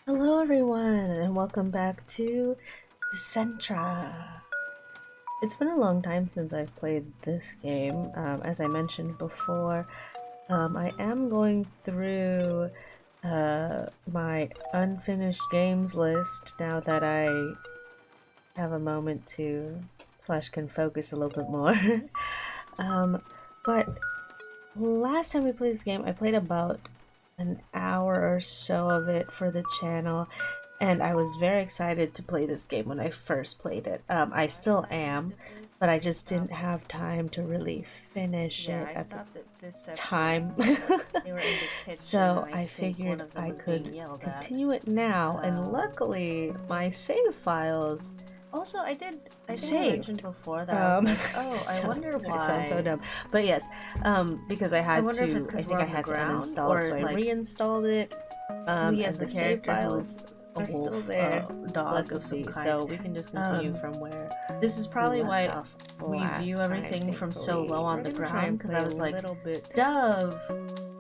Hello everyone, and welcome back to Dicentra. It's been a long time since I've played this game. As I mentioned before, I am going through my unfinished games list now that I have a moment to / can focus a little bit more. But last time we played this game, I played about an hour or so of it for the channel, and I was very excited to play this game when I first played it. I still am, but I just didn't have time to really finish it at the time. So I figured I could continue it now, and luckily my save files Also, I think I saved mentioned before that I was like, oh, I wonder why. I sound so dumb. But yes, because I had wonder if it's I 'cause think we're I on the had to ground, uninstall it, so or, I like, reinstalled it. we And as the the save character files a are still wolf, there, dog of some luckily, kind. so we can just continue from where This is probably we why left off we view last everything time, from so thankfully. low on We're the gonna try ground, and because play I was a like, little bit Dove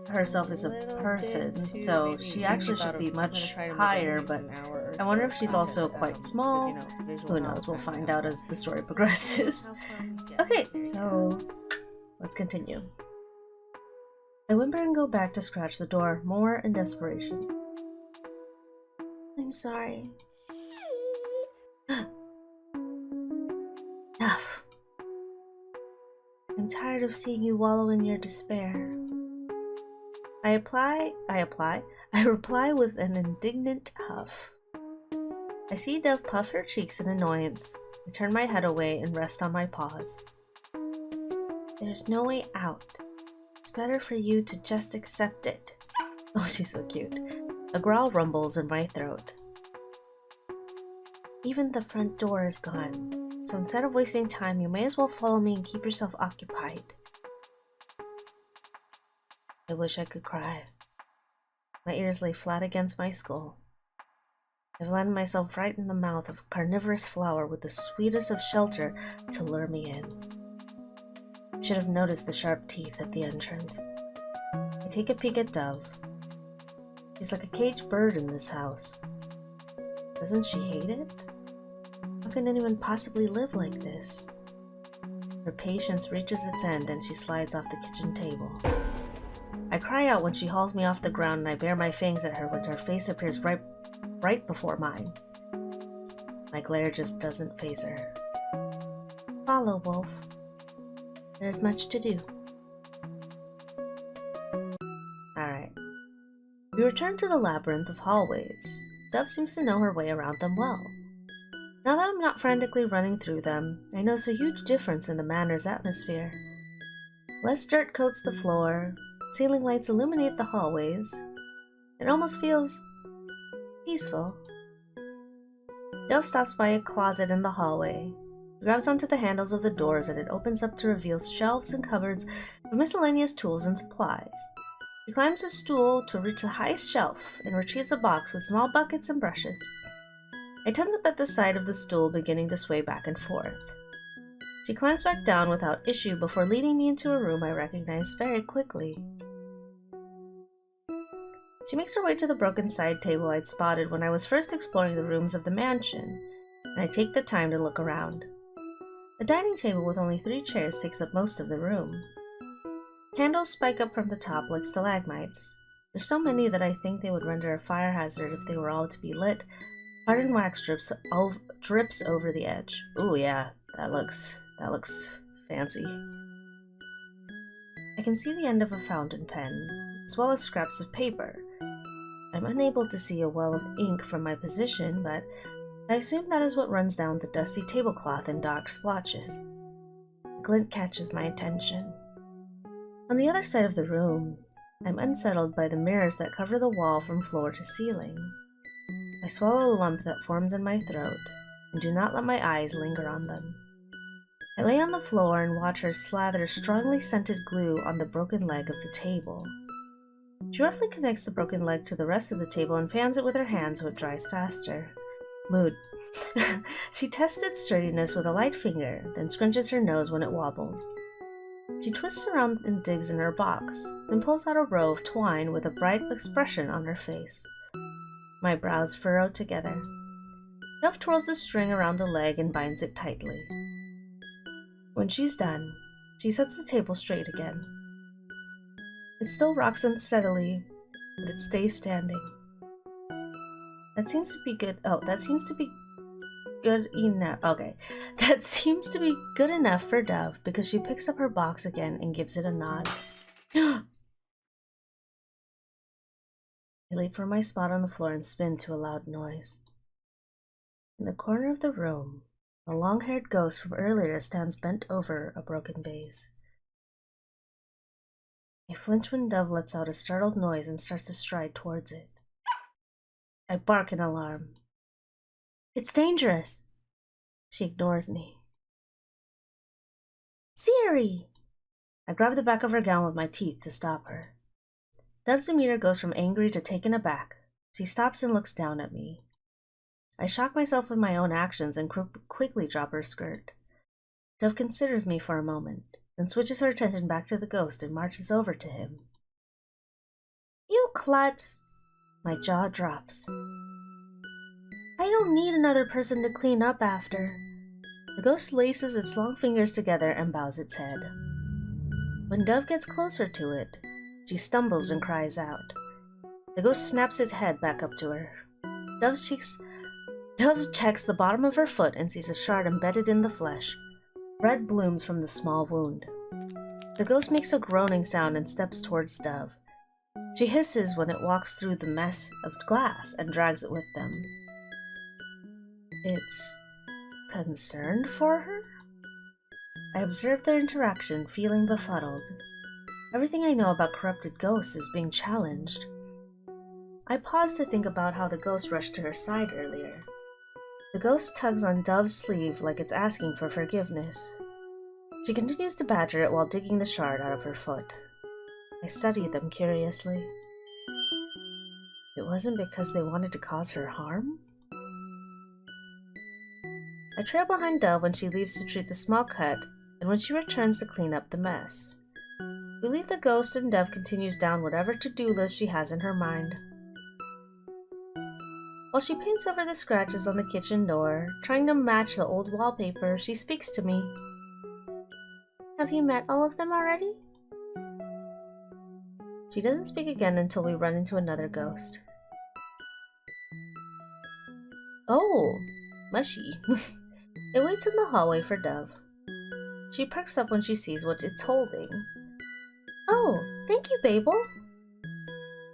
herself is a little person, bit too so maybe she actually should about be I'm gonna much try to make higher, at least but an hour or I wonder so if she's of also it, quite because, small. you know, visual Who novel knows, we'll kind find now, out so as the story progresses. how far we get. Okay, There you so let's continue. I whimper and go back to scratch the door, more in desperation. I'm sorry. Enough. I'm tired of seeing you wallow in your despair. I reply with an indignant huff. I see Dove puff her cheeks in annoyance. I turn my head away and rest on my paws. There's no way out. It's better for you to just accept it. Oh, she's so cute. A growl rumbles in my throat. Even the front door is gone, so instead of wasting time, you may as well follow me and keep yourself occupied. I wish I could cry. My ears lay flat against my skull. I've landed myself right in the mouth of a carnivorous flower with the sweetest of shelter to lure me in. I should have noticed the sharp teeth at the entrance. I take a peek at Dove. She's like a caged bird in this house. Doesn't she hate it? How can anyone possibly live like this? Her patience reaches its end and she slides off the kitchen table. I cry out when she hauls me off the ground and I bare my fangs at her when her face appears right before mine. My glare just doesn't faze her. Follow, Wolf. There is much to do. Alright. We return to the labyrinth of hallways. Dove seems to know her way around them well. Now that I'm not frantically running through them, I notice a huge difference in the manor's atmosphere. Less dirt coats the floor, ceiling lights illuminate the hallways. It almost feels peaceful. Dove stops by a closet in the hallway. She grabs onto the handles of the doors and it opens up to reveal shelves and cupboards of miscellaneous tools and supplies. She climbs a stool to reach the highest shelf and retrieves a box with small buckets and brushes. I tense up at the side of the stool, beginning to sway back and forth. She climbs back down without issue before leading me into a room I recognize very quickly. She makes her way to the broken side table I'd spotted when I was first exploring the rooms of the mansion, and I take the time to look around. A dining table with only 3 chairs takes up most of the room. Candles spike up from the top like stalagmites. There's so many that I think they would render a fire hazard if they were all to be lit. Hardened wax drips over the edge. Ooh, yeah, that looks fancy. I can see the end of a fountain pen, as well as scraps of paper. I'm unable to see a well of ink from my position, but I assume that is what runs down the dusty tablecloth in dark splotches. A glint catches my attention. On the other side of the room, I'm unsettled by the mirrors that cover the wall from floor to ceiling. I swallow a lump that forms in my throat, and do not let my eyes linger on them. I lay on the floor and watch her slather strongly scented glue on the broken leg of the table. She roughly connects the broken leg to the rest of the table and fans it with her hand so it dries faster. Mood. She tests its sturdiness with a light finger, then scrunches her nose when it wobbles. She twists around and digs in her box, then pulls out a row of twine with a bright expression on her face. My brows furrow together. Dove twirls the string around the leg and binds it tightly. When she's done, she sets the table straight again. It still rocks unsteadily, but it stays standing. That seems to be good. Oh, that seems to be good enough. Okay. That seems to be good enough for Dove because she picks up her box again and gives it a nod. I leap from my spot on the floor and spin to a loud noise. In the corner of the room, a long-haired ghost from earlier stands bent over a broken vase. I flinch when Dove lets out a startled noise and starts to stride towards it. I bark in alarm. It's dangerous! She ignores me. Siri! I grab the back of her gown with my teeth to stop her. Dove's demeanor goes from angry to taken aback. She stops and looks down at me. I shock myself with my own actions and quickly drop her skirt. Dove considers me for a moment, then switches her attention back to the ghost and marches over to him. You klutz! My jaw drops. I don't need another person to clean up after. The ghost laces its long fingers together and bows its head. When Dove gets closer to it, she stumbles and cries out. The ghost snaps its head back up to her. Dove checks the bottom of her foot and sees a shard embedded in the flesh. Red blooms from the small wound. The ghost makes a groaning sound and steps towards Dove. She hisses when it walks through the mess of glass and drags it with them. It's concerned for her? I observe their interaction, feeling befuddled. Everything I know about corrupted ghosts is being challenged. I pause to think about how the ghost rushed to her side earlier. The ghost tugs on Dove's sleeve like it's asking for forgiveness. She continues to badger it while digging the shard out of her foot. I study them curiously. It wasn't because they wanted to cause her harm? I trail behind Dove when she leaves to treat the small cut, and when she returns to clean up the mess. We leave the ghost and Dove continues down whatever to-do list she has in her mind. While she paints over the scratches on the kitchen door, trying to match the old wallpaper, she speaks to me. Have you met all of them already? She doesn't speak again until we run into another ghost. Oh, mushy. It waits in the hallway for Dove. She perks up when she sees what it's holding. Oh, thank you, Babel.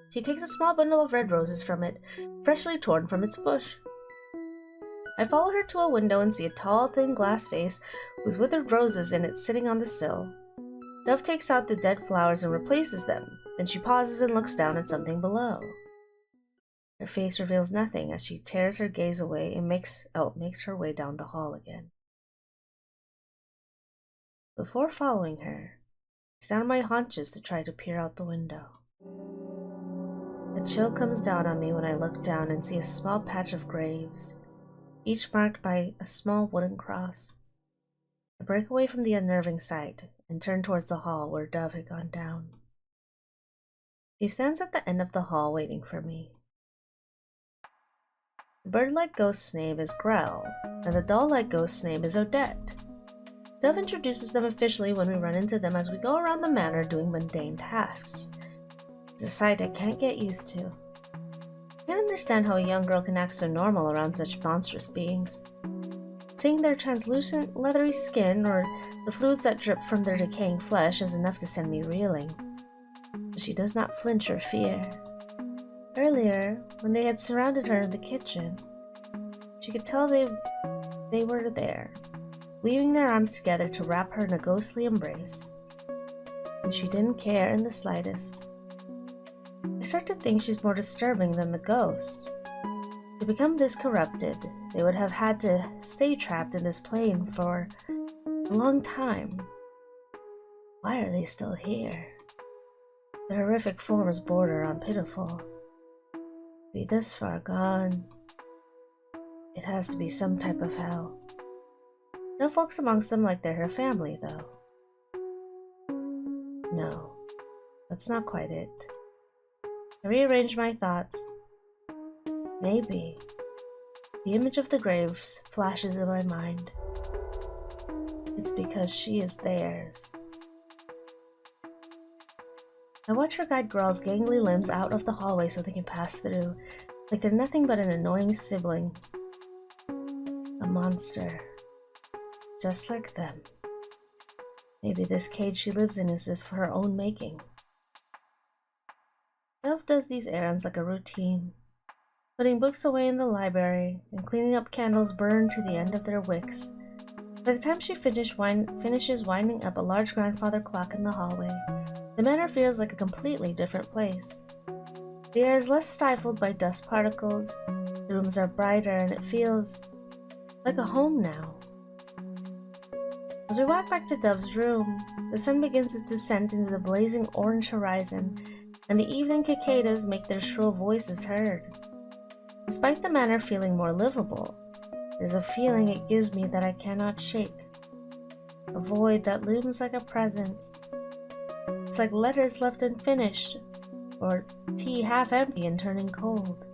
She takes a small bundle of red roses from it, freshly torn from its bush. I follow her to a window and see a tall, thin glass vase with withered roses in it sitting on the sill. Dove takes out the dead flowers and replaces them. Then she pauses and looks down at something below. Her face reveals nothing as she tears her gaze away and makes her way down the hall again. Before following her, I stand on my haunches to try to peer out the window. A chill comes down on me when I look down and see a small patch of graves, each marked by a small wooden cross. I break away from the unnerving sight and turn towards the hall where Dove had gone down. He stands at the end of the hall waiting for me. The bird-like ghost's name is Grell, and the doll-like ghost's name is Odette. Dove introduces them officially when we run into them as we go around the manor doing mundane tasks. It's a sight I can't get used to. I can't understand how a young girl can act so normal around such monstrous beings. Seeing their translucent, leathery skin or the fluids that drip from their decaying flesh is enough to send me reeling. But she does not flinch or fear. Earlier, when they had surrounded her in the kitchen, she could tell they were there, weaving their arms together to wrap her in a ghostly embrace. And she didn't care in the slightest. I start to think she's more disturbing than the ghosts. To become this corrupted, they would have had to stay trapped in this plane for a long time. Why are they still here? Their horrific forms border on pitiful. To be this far gone, it has to be some type of hell. Dove walks amongst them like they're her family, though. No, that's not quite it. I rearrange my thoughts. Maybe. The image of the graves flashes in my mind. It's because she is theirs. I watch her guide girls' gangly limbs out of the hallway so they can pass through, like they're nothing but an annoying sibling. A monster. Just like them. Maybe this cage she lives in is of her own making. Dove does these errands like a routine, putting books away in the library and cleaning up candles burned to the end of their wicks. By the time she finishes winding up a large grandfather clock in the hallway, the manor feels like a completely different place. The air is less stifled by dust particles, the rooms are brighter, and it feels like a home now. As we walk back to Dove's room, the sun begins its descent into the blazing orange horizon, and the evening cicadas make their shrill voices heard. Despite the manor feeling more livable, there's a feeling it gives me that I cannot shake. A void that looms like a presence. It's like letters left unfinished, or tea half empty and turning cold.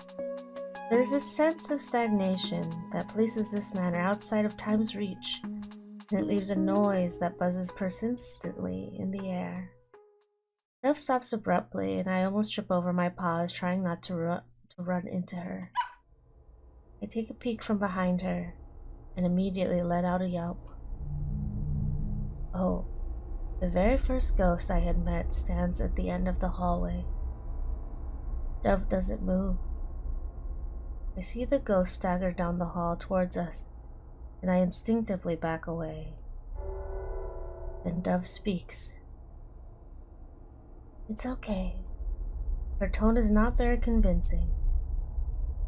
There's a sense of stagnation that places this manor outside of time's reach, and it leaves a noise that buzzes persistently in the air. Dove stops abruptly, and I almost trip over my paws, trying not to run into her. I take a peek from behind her, and immediately let out a yelp. Oh, the very first ghost I had met stands at the end of the hallway. Dove doesn't move. I see the ghost stagger down the hall towards us, and I instinctively back away. Then Dove speaks. It's okay. Her tone is not very convincing.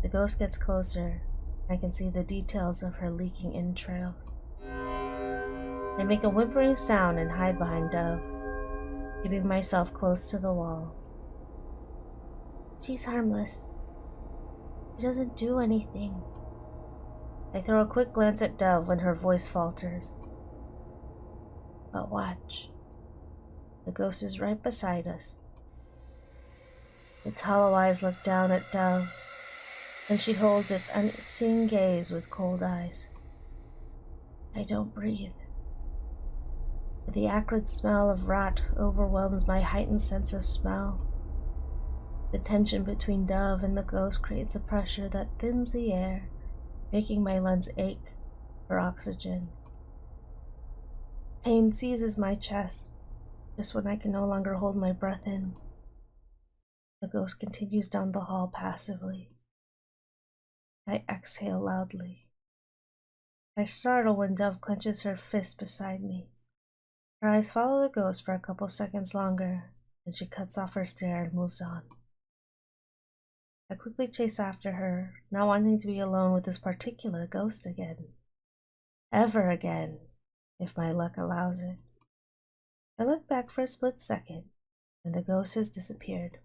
The ghost gets closer. I can see the details of her leaking entrails. I make a whimpering sound and hide behind Dove, keeping myself close to the wall. She's harmless. She doesn't do anything. I throw a quick glance at Dove when her voice falters. But watch. The ghost is right beside us. Its hollow eyes look down at Dove, and she holds its unseeing gaze with cold eyes. I don't breathe. The acrid smell of rot overwhelms my heightened sense of smell. The tension between Dove and the ghost creates a pressure that thins the air, making my lungs ache for oxygen. Pain seizes my chest, just when I can no longer hold my breath in. The ghost continues down the hall passively. I exhale loudly. I startle when Dove clenches her fist beside me. Her eyes follow the ghost for a couple seconds longer, then she cuts off her stare and moves on. I quickly chase after her, not wanting to be alone with this particular ghost again. Ever again, if my luck allows it. I look back for a split second, and the ghost has disappeared.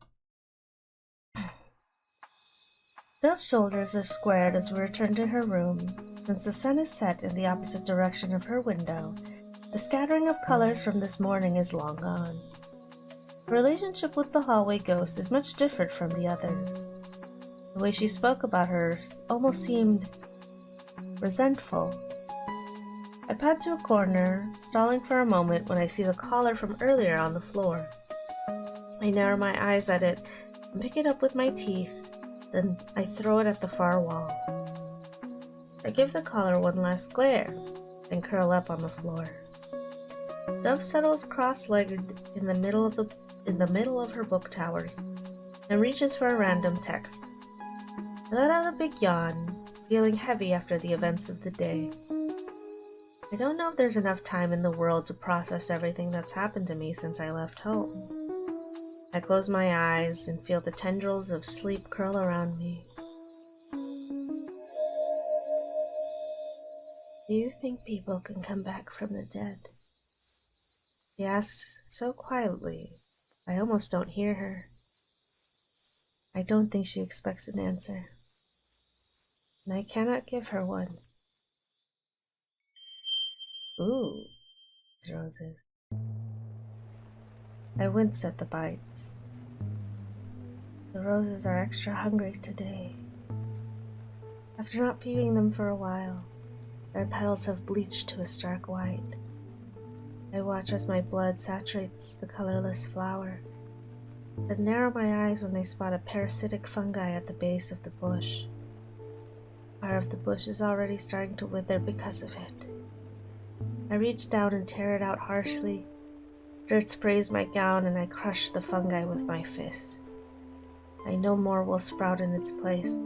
Dove's shoulders are squared as we return to her room. Since the sun is set in the opposite direction of her window, the scattering of colors from this morning is long gone. Her relationship with the hallway ghost is much different from the others. The way she spoke about her almost seemed resentful. I pad to a corner, stalling for a moment when I see the collar from earlier on the floor. I narrow my eyes at it and pick it up with my teeth, then I throw it at the far wall. I give the collar one last glare, then curl up on the floor. Dove settles cross-legged in the middle of her book towers and reaches for a random text. I let out a big yawn, feeling heavy after the events of the day. I don't know if there's enough time in the world to process everything that's happened to me since I left home. I close my eyes and feel the tendrils of sleep curl around me. Do you think people can come back from the dead? She asks so quietly, I almost don't hear her. I don't think she expects an answer, and I cannot give her one. Ooh, these roses. I wince at the bites. The roses are extra hungry today. After not feeding them for a while, their petals have bleached to a stark white. I watch as my blood saturates the colorless flowers, and narrow my eyes when I spot a parasitic fungi at the base of the bush. Part of the bush is already starting to wither because of it. I reach down and tear it out harshly. Dirt sprays my gown and I crush the fungi with my fists. I know more will sprout in its place.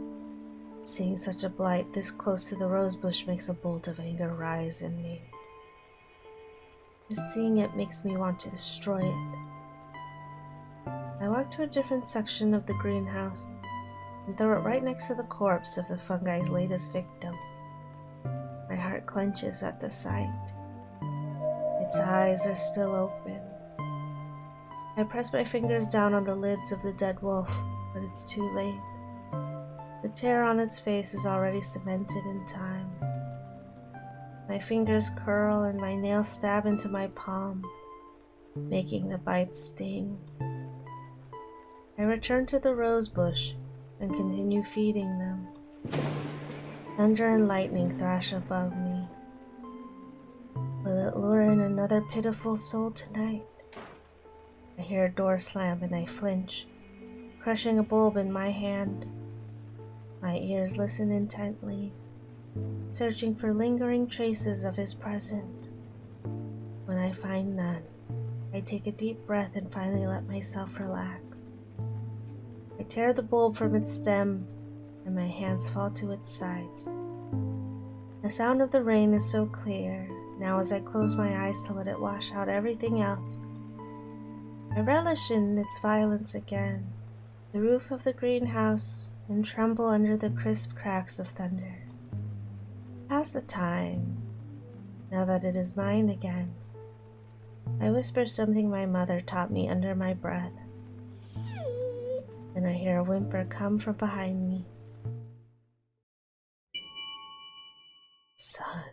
Seeing such a blight this close to the rosebush makes a bolt of anger rise in me. Just seeing it makes me want to destroy it. I walk to a different section of the greenhouse and throw it right next to the corpse of the fungi's latest victim. My heart clenches at the sight. Its eyes are still open. I press my fingers down on the lids of the dead wolf, but it's too late. The tear on its face is already cemented in time. My fingers curl and my nails stab into my palm, making the bite sting. I return to the rose bush and continue feeding them. Thunder and lightning thrash above me. Will it lure in another pitiful soul tonight? I hear a door slam and I flinch, crushing a bulb in my hand. My ears listen intently, searching for lingering traces of his presence. When I find none, I take a deep breath and finally let myself relax. I tear the bulb from its stem and my hands fall to its sides. The sound of the rain is so clear now as I close my eyes to let it wash out everything else. I relish in its violence again, the roof of the greenhouse, and tremble under the crisp cracks of thunder. Pass the time, now that it is mine again. I whisper something my mother taught me under my breath. Then I hear a whimper come from behind me. Son.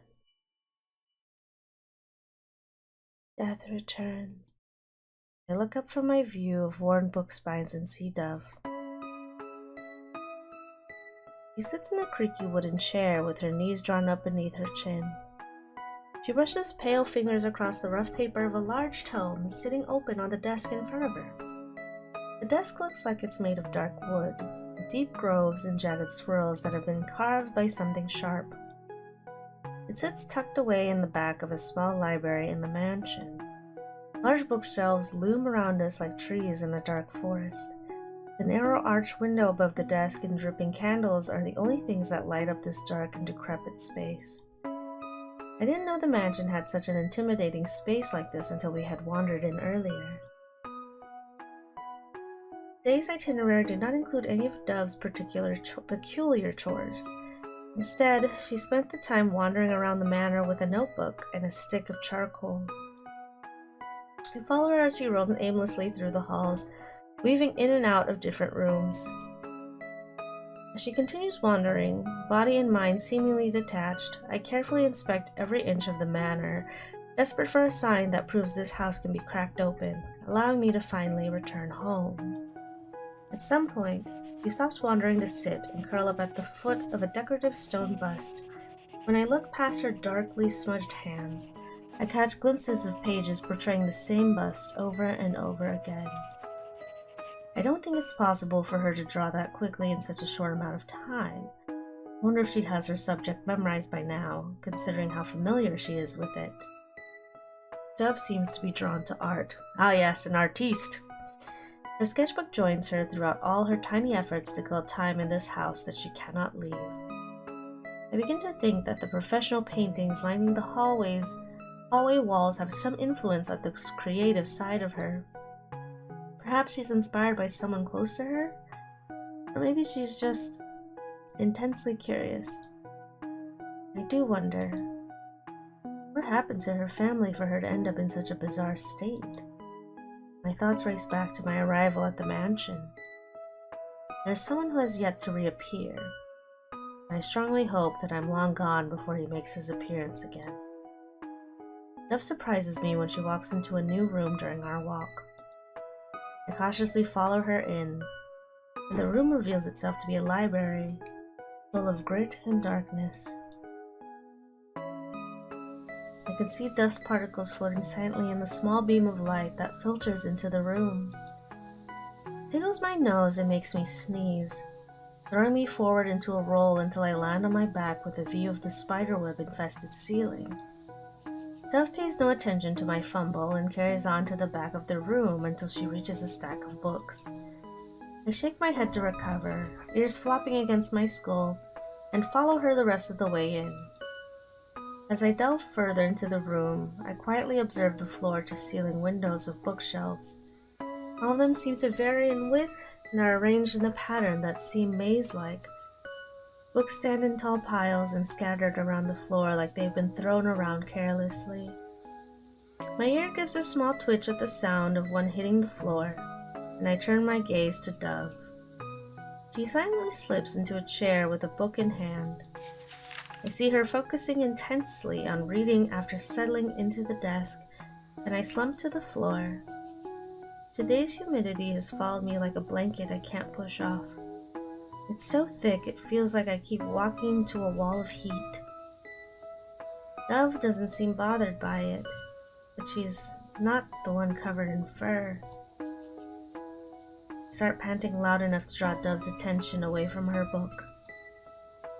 Death returns. I look up from my view of worn book spines and see Dove. She sits in a creaky wooden chair with her knees drawn up beneath her chin. She brushes pale fingers across the rough paper of a large tome sitting open on the desk in front of her. The desk looks like it's made of dark wood, with deep groves and jagged swirls that have been carved by something sharp. It sits tucked away in the back of a small library in the mansion. Large bookshelves loom around us like trees in a dark forest. The narrow arched window above the desk and dripping candles are the only things that light up this dark and decrepit space. I didn't know the mansion had such an intimidating space like this until we had wandered in earlier. Today's itinerary did not include any of Dove's peculiar chores. Instead, she spent the time wandering around the manor with a notebook and a stick of charcoal. I follow her as she roams aimlessly through the halls, weaving in and out of different rooms. As she continues wandering, body and mind seemingly detached, I carefully inspect every inch of the manor, desperate for a sign that proves this house can be cracked open, allowing me to finally return home. At some point, she stops wandering to sit and curl up at the foot of a decorative stone bust. When I look past her darkly smudged hands, I catch glimpses of pages portraying the same bust over and over again. I don't think it's possible for her to draw that quickly in such a short amount of time. I wonder if she has her subject memorized by now, considering how familiar she is with it. Dove seems to be drawn to art. Ah yes, an artiste! Her sketchbook joins her throughout all her tiny efforts to kill time in this house that she cannot leave. I begin to think that the professional paintings lining the hallway walls have some influence on this creative side of her. Perhaps she's inspired by someone close to her? Or maybe she's just intensely curious. I do wonder, what happened to her family for her to end up in such a bizarre state? My thoughts race back to my arrival at the mansion. There's someone who has yet to reappear. I strongly hope that I'm long gone before he makes his appearance again. Dove surprises me when she walks into a new room during our walk. I cautiously follow her in, and the room reveals itself to be a library. full of grit and darkness. I could see dust particles floating silently in the small beam of light that filters into the room. It tickles my nose and makes me sneeze, throwing me forward into a roll until I land on my back with a view of the spiderweb-infested ceiling. Dove pays no attention to my fumble and carries on to the back of the room until she reaches a stack of books. I shake my head to recover, ears flopping against my skull, and follow her the rest of the way in. As I delve further into the room, I quietly observe the floor-to-ceiling windows of bookshelves. All of them seem to vary in width and are arranged in a pattern that seem maze-like. Books stand in tall piles and scattered around the floor like they've been thrown around carelessly. My ear gives a small twitch at the sound of one hitting the floor, and I turn my gaze to Dove. She silently slips into a chair with a book in hand. I see her focusing intensely on reading after settling into the desk, and I slump to the floor. Today's humidity has followed me like a blanket I can't push off. It's so thick it feels like I keep walking to a wall of heat. Dove doesn't seem bothered by it, but she's not the one covered in fur. I start panting loud enough to draw Dove's attention away from her book.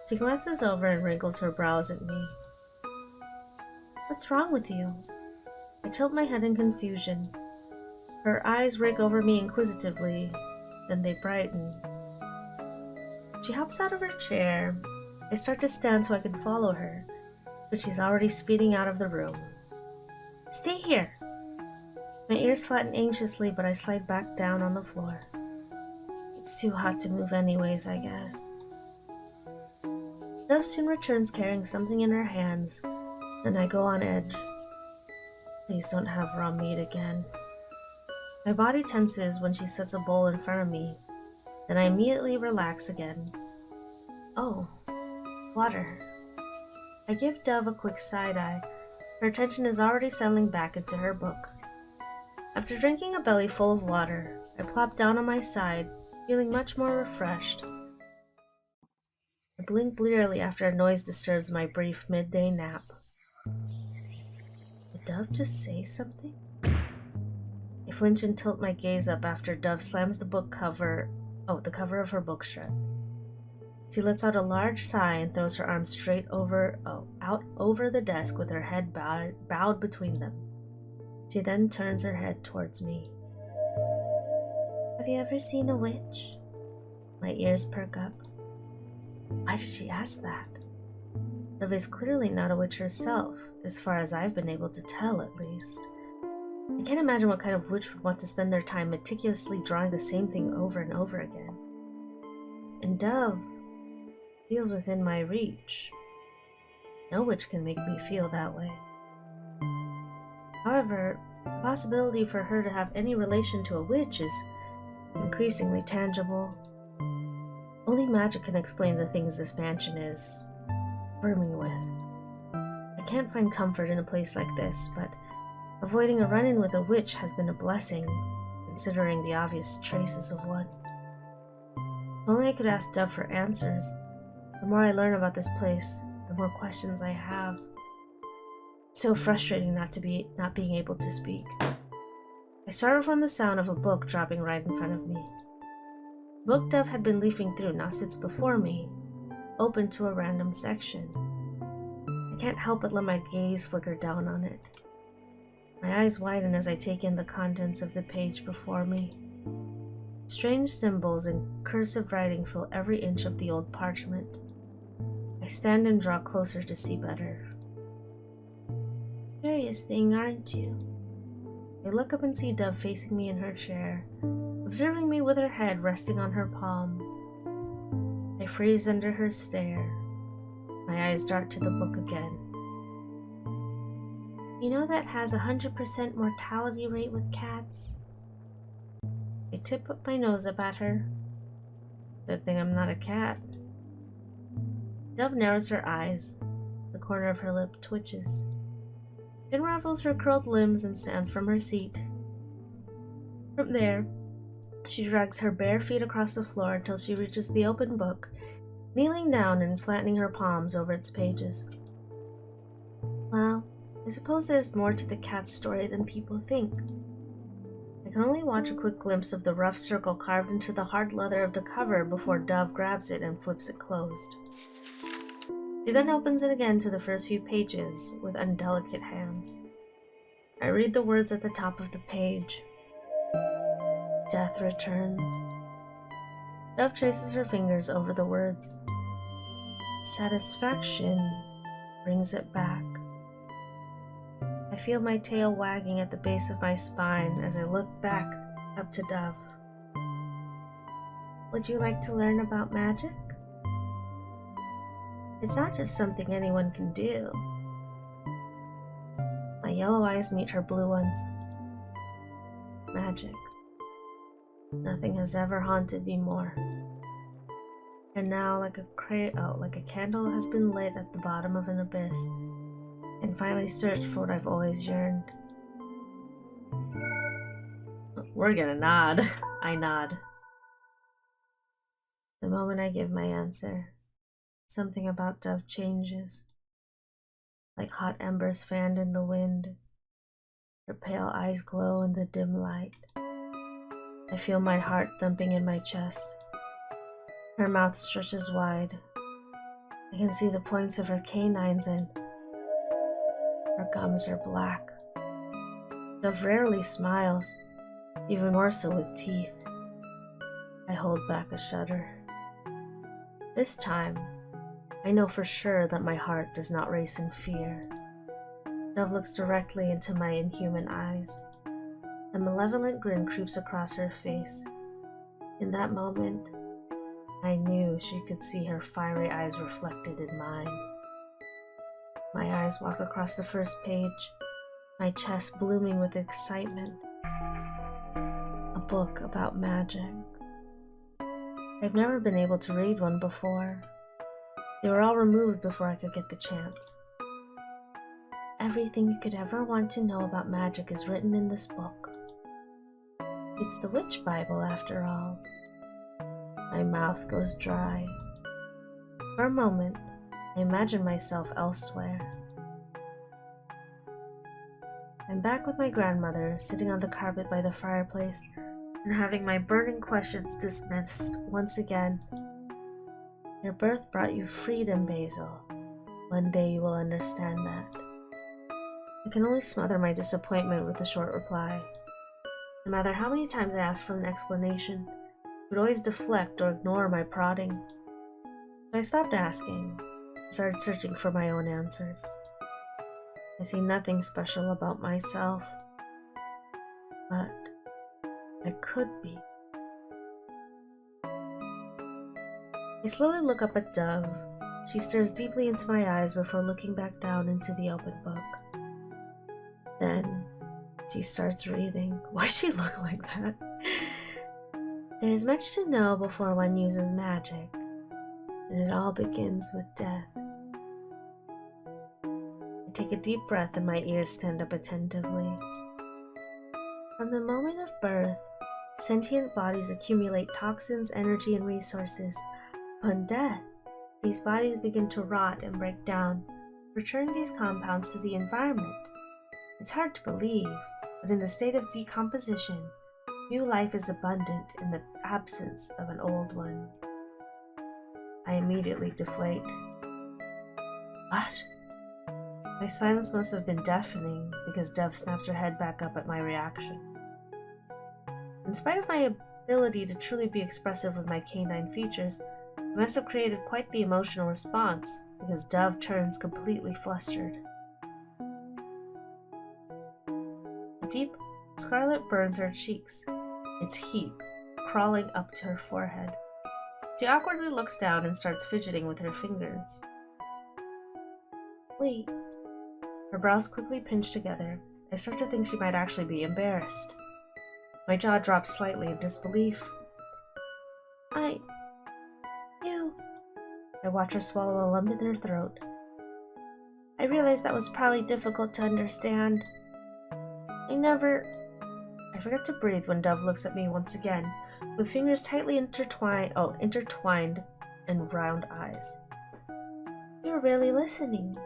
She glances over and wrinkles her brows at me. "What's wrong with you?" I tilt my head in confusion. Her eyes rig over me inquisitively, then they brighten. She hops out of her chair. I start to stand so I can follow her, but she's already speeding out of the room. "Stay here!" My ears flatten anxiously, but I slide back down on the floor. It's too hot to move anyways, I guess. Dove soon returns carrying something in her hands, and I go on edge. Please don't have raw meat again. My body tenses when she sets a bowl in front of me, then I immediately relax again. Oh, water. I give Dove a quick side-eye. Her attention is already settling back into her book. After drinking a belly full of water, I plop down on my side, feeling much more refreshed. I blink blearily after a noise disturbs my brief midday nap. Did Dove just say something? I flinch and tilt my gaze up after Dove slams the cover of her book shut. She lets out a large sigh and throws her arms out over the desk with her head bowed between them. She then turns her head towards me. "Have you ever seen a witch?" My ears perk up. Why did she ask that? Dove is clearly not a witch herself, as far as I've been able to tell at least. I can't imagine what kind of witch would want to spend their time meticulously drawing the same thing over and over again. And Dove feels within my reach. No witch can make me feel that way. However, the possibility for her to have any relation to a witch is increasingly tangible. Only magic can explain the things this mansion is brimming with. I can't find comfort in a place like this, but avoiding a run-in with a witch has been a blessing, considering the obvious traces of one. If only I could ask Dove for answers. The more I learn about this place, the more questions I have. It's so frustrating not being able to speak. I started from the sound of a book dropping right in front of me. The book Dove had been leafing through now sits before me, open to a random section. I can't help but let my gaze flicker down on it. My eyes widen as I take in the contents of the page before me. Strange symbols and cursive writing fill every inch of the old parchment. I stand and draw closer to see better. Curious thing, aren't you? I look up and see Dove facing me in her chair, observing me with her head resting on her palm. I freeze under her stare. My eyes dart to the book again. You know that has 100% mortality rate with cats? I tip up my nose up at her. Good thing I'm not a cat. Dove narrows her eyes. The corner of her lip twitches. She unravels her curled limbs and stands from her seat. From there, she drags her bare feet across the floor until she reaches the open book kneeling down and flattening her palms over its pages. Well, I suppose there's more to the cat's story than people think. I can only watch a quick glimpse of the rough circle carved into the hard leather of the cover before Dove grabs it and flips it closed. She then opens it again to the first few pages with undelicate hands. I read the words at the top of the page. Death returns. Dove traces her fingers over the words. Satisfaction brings it back. I feel my tail wagging at the base of my spine as I look back up to Dove. Would you like to learn about magic? It's not just something anyone can do. My yellow eyes meet her blue ones. Magic. Nothing has ever haunted me more. And now, like a candle has been lit at the bottom of an abyss, and finally searched for what I've always yearned. We're gonna nod. I nod. The moment I give my answer, something about Dove changes. Like hot embers fanned in the wind, her pale eyes glow in the dim light. I feel my heart thumping in my chest. Her mouth stretches wide. I can see the points of her canines and her gums are black. Dove rarely smiles, even more so with teeth. I hold back a shudder. This time, I know for sure that my heart does not race in fear. Dove looks directly into my inhuman eyes. A malevolent grin creeps across her face. In that moment, I knew she could see her fiery eyes reflected in mine. My eyes walk across the first page, my chest blooming with excitement. A book about magic. I've never been able to read one before. They were all removed before I could get the chance. Everything you could ever want to know about magic is written in this book. It's the Witch Bible, after all. My mouth goes dry. For a moment, I imagine myself elsewhere. I'm back with my grandmother, sitting on the carpet by the fireplace, and having my burning questions dismissed once again. Your birth brought you freedom, Basil. One day you will understand that. I can only smother my disappointment with a short reply. No matter how many times I asked for an explanation, she would always deflect or ignore my prodding. So I stopped asking and started searching for my own answers. I see nothing special about myself, but I could be. I slowly look up at Dove. She stares deeply into my eyes before looking back down into the open book. Then she starts reading. Why does she look like that? There is much to know before one uses magic, and it all begins with death. I take a deep breath and my ears stand up attentively. From the moment of birth, sentient bodies accumulate toxins, energy, and resources. Upon death, these bodies begin to rot and break down, returning these compounds to the environment. It's hard to believe, but in the state of decomposition, new life is abundant in the absence of an old one. I immediately deflate. What? My silence must have been deafening because Dove snaps her head back up at my reaction. In spite of my ability to truly be expressive with my canine features, I must have created quite the emotional response because Dove turns completely flustered. A deep scarlet burns her cheeks, its heat crawling up to her forehead. She awkwardly looks down and starts fidgeting with her fingers. Wait. Her brows quickly pinch together. I start to think she might actually be embarrassed. My jaw drops slightly in disbelief. I watch her swallow a lump in her throat. I realize that was probably difficult to understand. I forget to breathe when Dove looks at me once again, with fingers tightly intertwined. and round eyes. "You're really listening."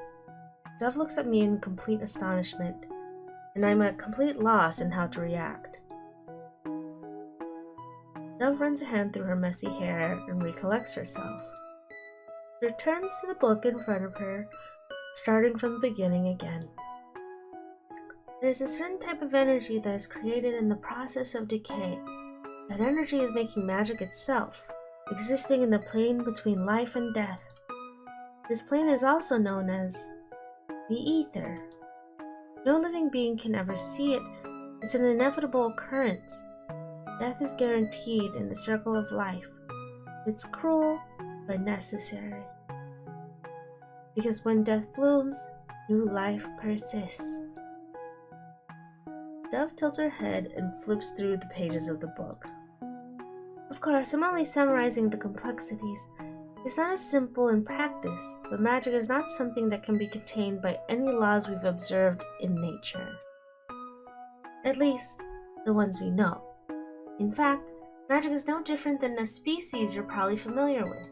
Dove looks at me in complete astonishment, and I'm at complete loss in how to react. Dove runs a hand through her messy hair and recollects herself. She returns to the book in front of her, starting from the beginning again. There's a certain type of energy that is created in the process of decay. That energy is making magic itself, existing in the plane between life and death. This plane is also known as the ether. No living being can ever see it. It's an inevitable occurrence. Death is guaranteed in the circle of life. It's cruel, but necessary. Because when death blooms, new life persists. Dove tilts her head and flips through the pages of the book. Of course, I'm only summarizing the complexities. It's not as simple in practice, but magic is not something that can be contained by any laws we've observed in nature. At least, the ones we know. In fact, magic is no different than a species you're probably familiar with.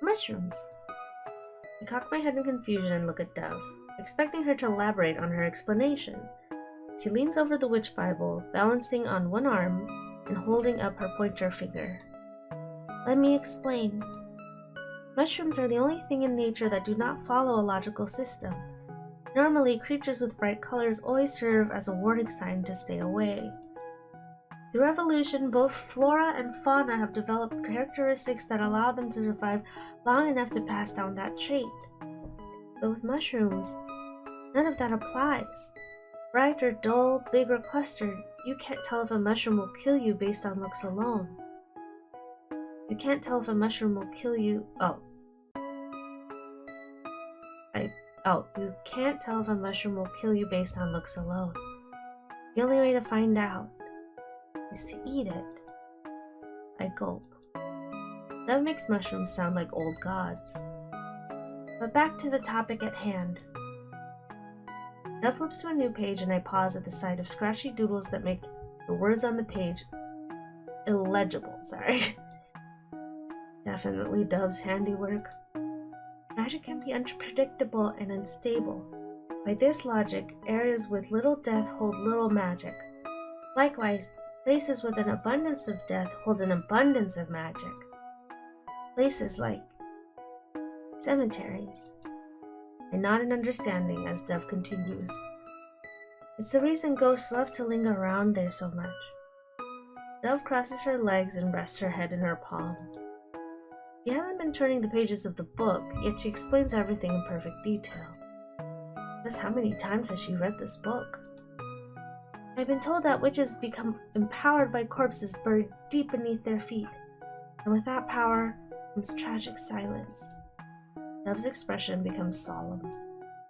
Mushrooms. I cock my head in confusion and look at Dove, expecting her to elaborate on her explanation. She leans over the witch Bible, balancing on one arm and holding up her pointer finger. "Let me explain. Mushrooms are the only thing in nature that do not follow a logical system. Normally, creatures with bright colors always serve as a warning sign to stay away. Through evolution, both flora and fauna have developed characteristics that allow them to survive long enough to pass down that trait. But with mushrooms, none of that applies. Bright or dull, big or clustered, you can't tell if a mushroom will kill you based on looks alone. You can't tell if a mushroom will kill you. You can't tell if a mushroom will kill you based on looks alone. The only way to find out is to eat it." I gulp. That makes mushrooms sound like old gods. But back to the topic at hand. Dove flips to a new page and I pause at the sight of scratchy doodles that make the words on the page illegible. Definitely Dove's handiwork. Magic can be unpredictable and unstable. By this logic, areas with little death hold little magic. Likewise, places with an abundance of death hold an abundance of magic. Places like cemeteries. I nod in understanding as Dove continues. It's the reason ghosts love to linger around there so much. Dove crosses her legs and rests her head in her palm. She hasn't been turning the pages of the book, yet she explains everything in perfect detail. Just how many times has she read this book? I've been told that witches become empowered by corpses buried deep beneath their feet, and with that power comes tragic silence. Dove's expression becomes solemn.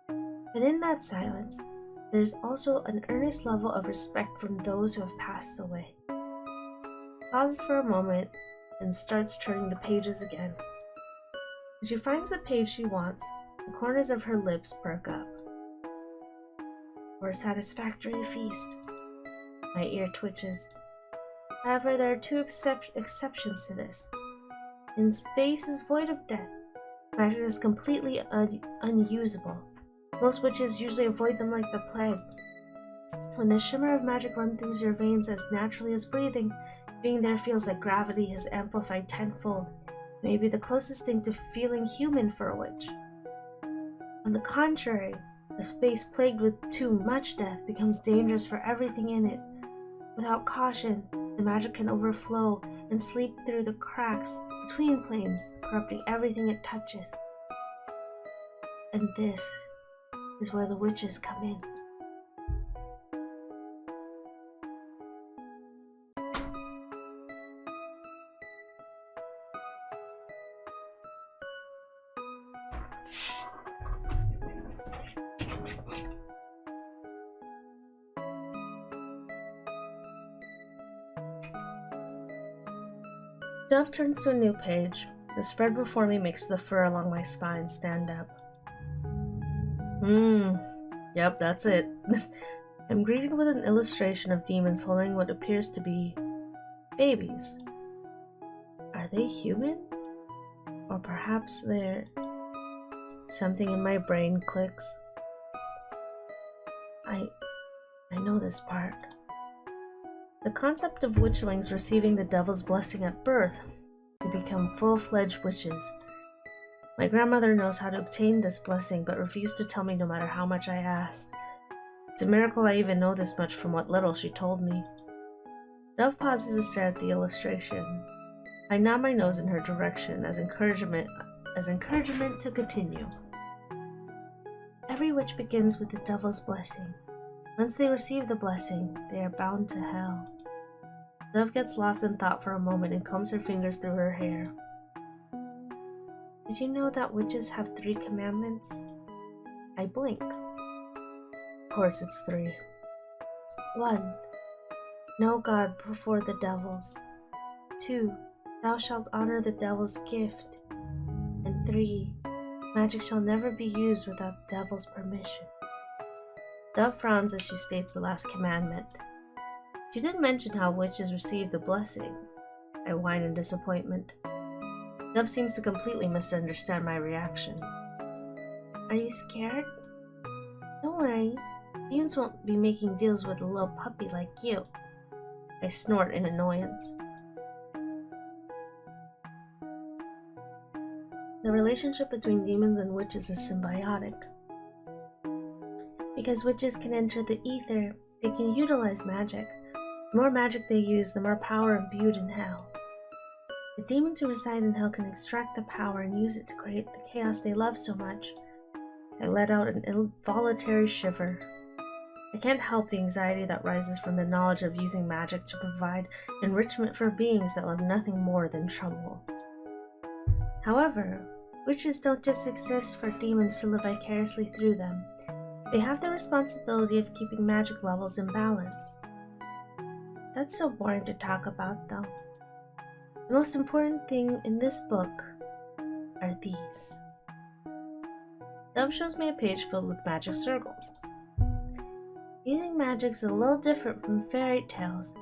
But in that silence, there's also an earnest level of respect from those who have passed away. Pauses for a moment, and starts turning the pages again. When she finds the page she wants, the corners of her lips perk up. For a satisfactory feast. My ear twitches. However, there are two exceptions to this. In spaces void of death, magic is completely unusable. Most witches usually avoid them like the plague. When the shimmer of magic runs through your veins as naturally as breathing, being there feels like gravity is amplified tenfold, maybe the closest thing to feeling human for a witch. On the contrary, a space plagued with too much death becomes dangerous for everything in it. Without caution, the magic can overflow and sleep through the cracks between planes, corrupting everything it touches. And this is where the witches come in. Dove turns to a new page. The spread before me makes the fur along my spine stand up. Yep, that's it. I'm greeted with an illustration of demons holding what appears to be babies. Are they human? Or perhaps something in my brain clicks. I know this part. The concept of witchlings receiving the devil's blessing at birth to become full-fledged witches. My grandmother knows how to obtain this blessing, but refused to tell me no matter how much I asked. It's a miracle I even know this much from what little she told me. Dove pauses to stare at the illustration. I nod my nose in her direction as encouragement to continue. Every witch begins with the devil's blessing. Once they receive the blessing, they are bound to hell. Dove gets lost in thought for a moment and combs her fingers through her hair. Did you know that witches have 3 commandments? I blink. Of course it's 3. 1. Know God before the devils. 2. Thou shalt honor the devil's gift. And 3. Magic shall never be used without the devil's permission. Dove frowns as she states the last commandment. She didn't mention how witches receive the blessing. I whine in disappointment. Dove seems to completely misunderstand my reaction. Are you scared? Don't worry. Demons won't be making deals with a little puppy like you. I snort in annoyance. The relationship between demons and witches is symbiotic. Because witches can enter the ether, they can utilize magic. The more magic they use, the more power imbued in hell. The demons who reside in hell can extract the power and use it to create the chaos they love so much. I let out an involuntary shiver. I can't help the anxiety that rises from the knowledge of using magic to provide enrichment for beings that love nothing more than trouble. However, witches don't just exist for demons to live vicariously through them. They have the responsibility of keeping magic levels in balance. That's so boring to talk about, though. The most important thing in this book are these. Dove shows me a page filled with magic circles. Using magic's a little different from fairy tales.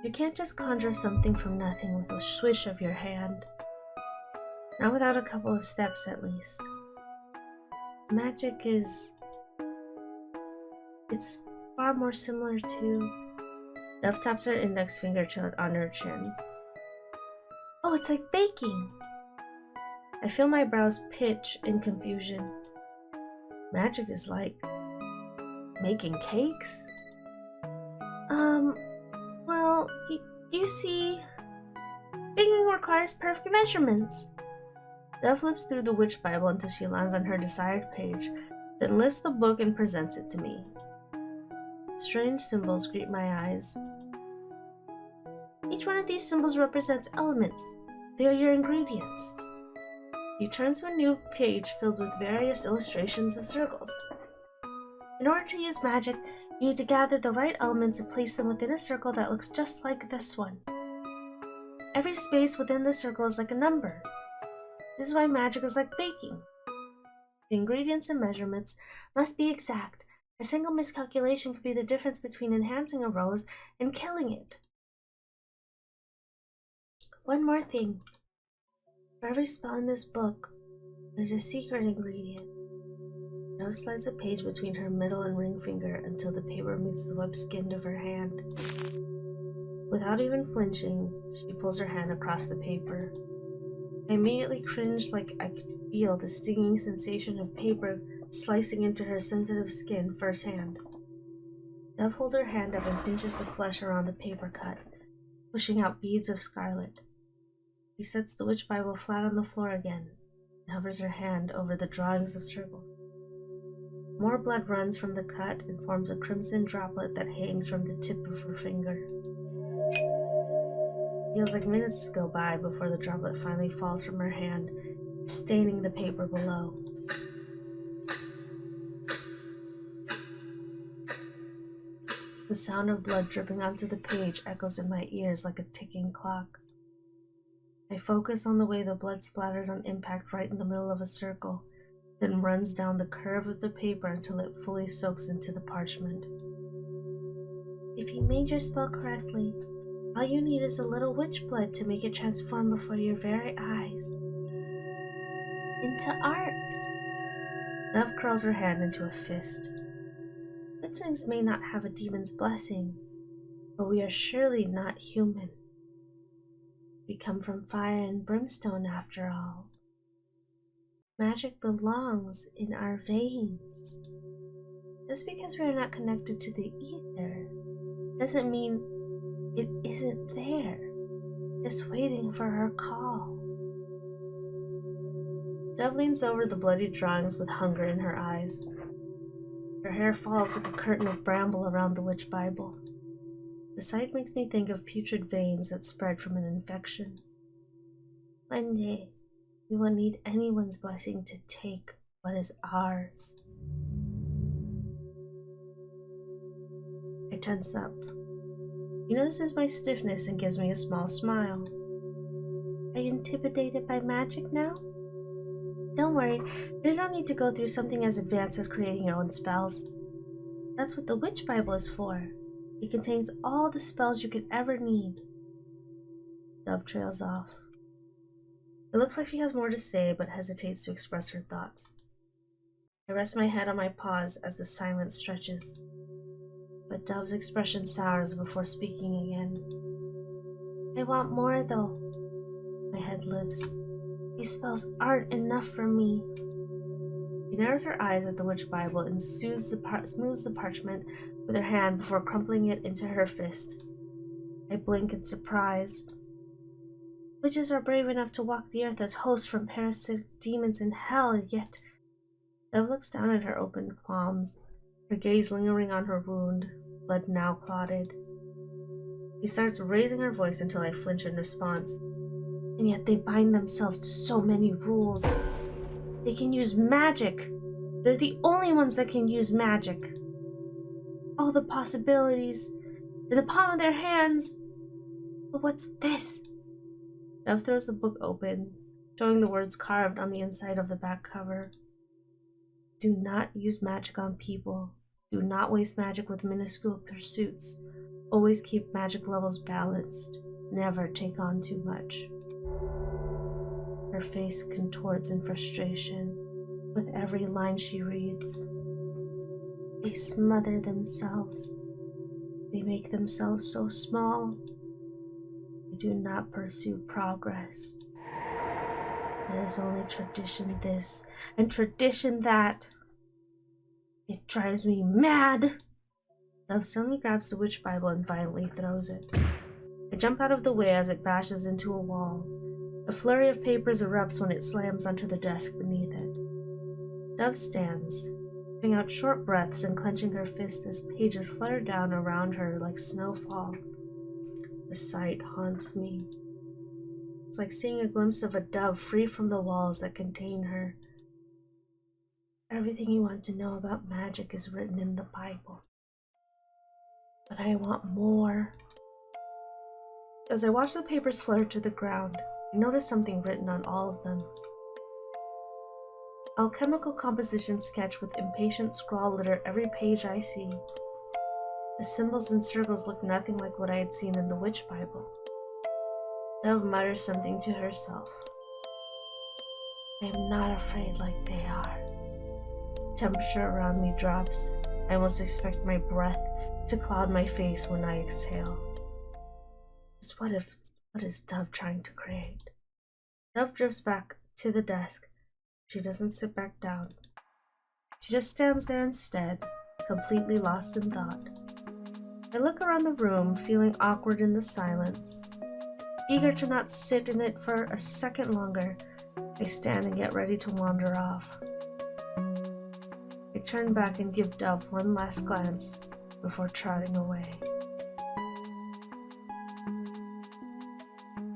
You can't just conjure something from nothing with a swish of your hand. Not without a couple of steps, at least. Magic it's far more similar to... Dove taps her index finger on her chin. Oh, it's like baking! I feel my brows pitch in confusion. Magic is like... making cakes? Well, you see... Baking requires perfect measurements. Dove flips through the Witch Bible until she lands on her desired page, then lifts the book and presents it to me. Strange symbols greet my eyes. Each one of these symbols represents elements. They are your ingredients. She turns to a new page filled with various illustrations of circles. In order to use magic, you need to gather the right elements and place them within a circle that looks just like this one. Every space within the circle is like a number. This is why magic is like baking. The ingredients and measurements must be exact. A single miscalculation could be the difference between enhancing a rose and killing it. One more thing. For every spell in this book, there's a secret ingredient. Dove slides a page between her middle and ring finger until the paper meets the web skin of her hand. Without even flinching, she pulls her hand across the paper. I immediately cringed, like I could feel the stinging sensation of paper slicing into her sensitive skin firsthand. Dove holds her hand up and pinches the flesh around the paper cut, pushing out beads of scarlet. She sets the Witch Bible flat on the floor again and hovers her hand over the drawings of circles. More blood runs from the cut and forms a crimson droplet that hangs from the tip of her finger. It feels like minutes go by before the droplet finally falls from her hand, staining the paper below. The sound of blood dripping onto the page echoes in my ears like a ticking clock. I focus on the way the blood splatters on impact right in the middle of a circle, then runs down the curve of the paper until it fully soaks into the parchment. If you made your spell correctly, all you need is a little witch blood to make it transform before your very eyes. into art. Dove curls her hand into a fist. Witchlings may not have a demon's blessing, but we are surely not human. We come from fire and brimstone after all. Magic belongs in our veins. Just because we are not connected to the ether doesn't mean it isn't there, just waiting for her call. Dove leans over the bloody drawings with hunger in her eyes. Her hair falls like a curtain of bramble around the witch Bible. The sight makes me think of putrid veins that spread from an infection. One day, we won't need anyone's blessing to take what is ours. I tense up. He notices my stiffness and gives me a small smile. Are you intimidated by magic now? Don't worry, there's no need to go through something as advanced as creating your own spells. That's what the Witch Bible is for. It contains all the spells you could ever need. Dove trails off. It looks like she has more to say, but hesitates to express her thoughts. I rest my head on my paws as the silence stretches. But Dove's expression sours before speaking again. I want more, though. My head lifts. These spells aren't enough for me. She narrows her eyes at the Witch Bible and smooths the parchment with her hand before crumpling it into her fist. I blink in surprise. Witches are brave enough to walk the earth as hosts from parasitic demons in hell, yet... Dove looks down at her opened palms, her gaze lingering on her wound, blood now clotted. She starts raising her voice until I flinch in response. And yet they bind themselves to so many rules. They can use magic. They're the only ones that can use magic. All the possibilities in the palm of their hands. But what's this? Dove throws the book open, showing the words carved on the inside of the back cover. Do not use magic on people. Do not waste magic with minuscule pursuits. Always keep magic levels balanced. Never take on too much. Her face contorts in frustration with every line she reads. They smother themselves. They make themselves so small. They do not pursue progress. There is only tradition this and tradition that. It drives me mad. Dove suddenly grabs the Witch Bible and violently throws it. I jump out of the way as it bashes into a wall. A flurry of papers erupts when it slams onto the desk beneath it. Dove stands, giving out short breaths and clenching her fist as pages flutter down around her like snowfall. The sight haunts me. It's like seeing a glimpse of a dove free from the walls that contain her. Everything you want to know about magic is written in the Bible. But I want more. As I watch the papers flutter to the ground, I notice something written on all of them. Alchemical composition sketch with impatient scrawl litter every page I see. The symbols and circles look nothing like what I had seen in the Witch Bible. Dove mutters something to herself. I am not afraid like they are. Temperature around me drops. I almost expect my breath to cloud my face when I exhale. Just what is Dove trying to create? Dove drifts back to the desk. She doesn't sit back down. She just stands there instead, completely lost in thought. I look around the room, feeling awkward in the silence. Eager to not sit in it for a second longer, I stand and get ready to wander off. I turn back and give Dove one last glance before trotting away.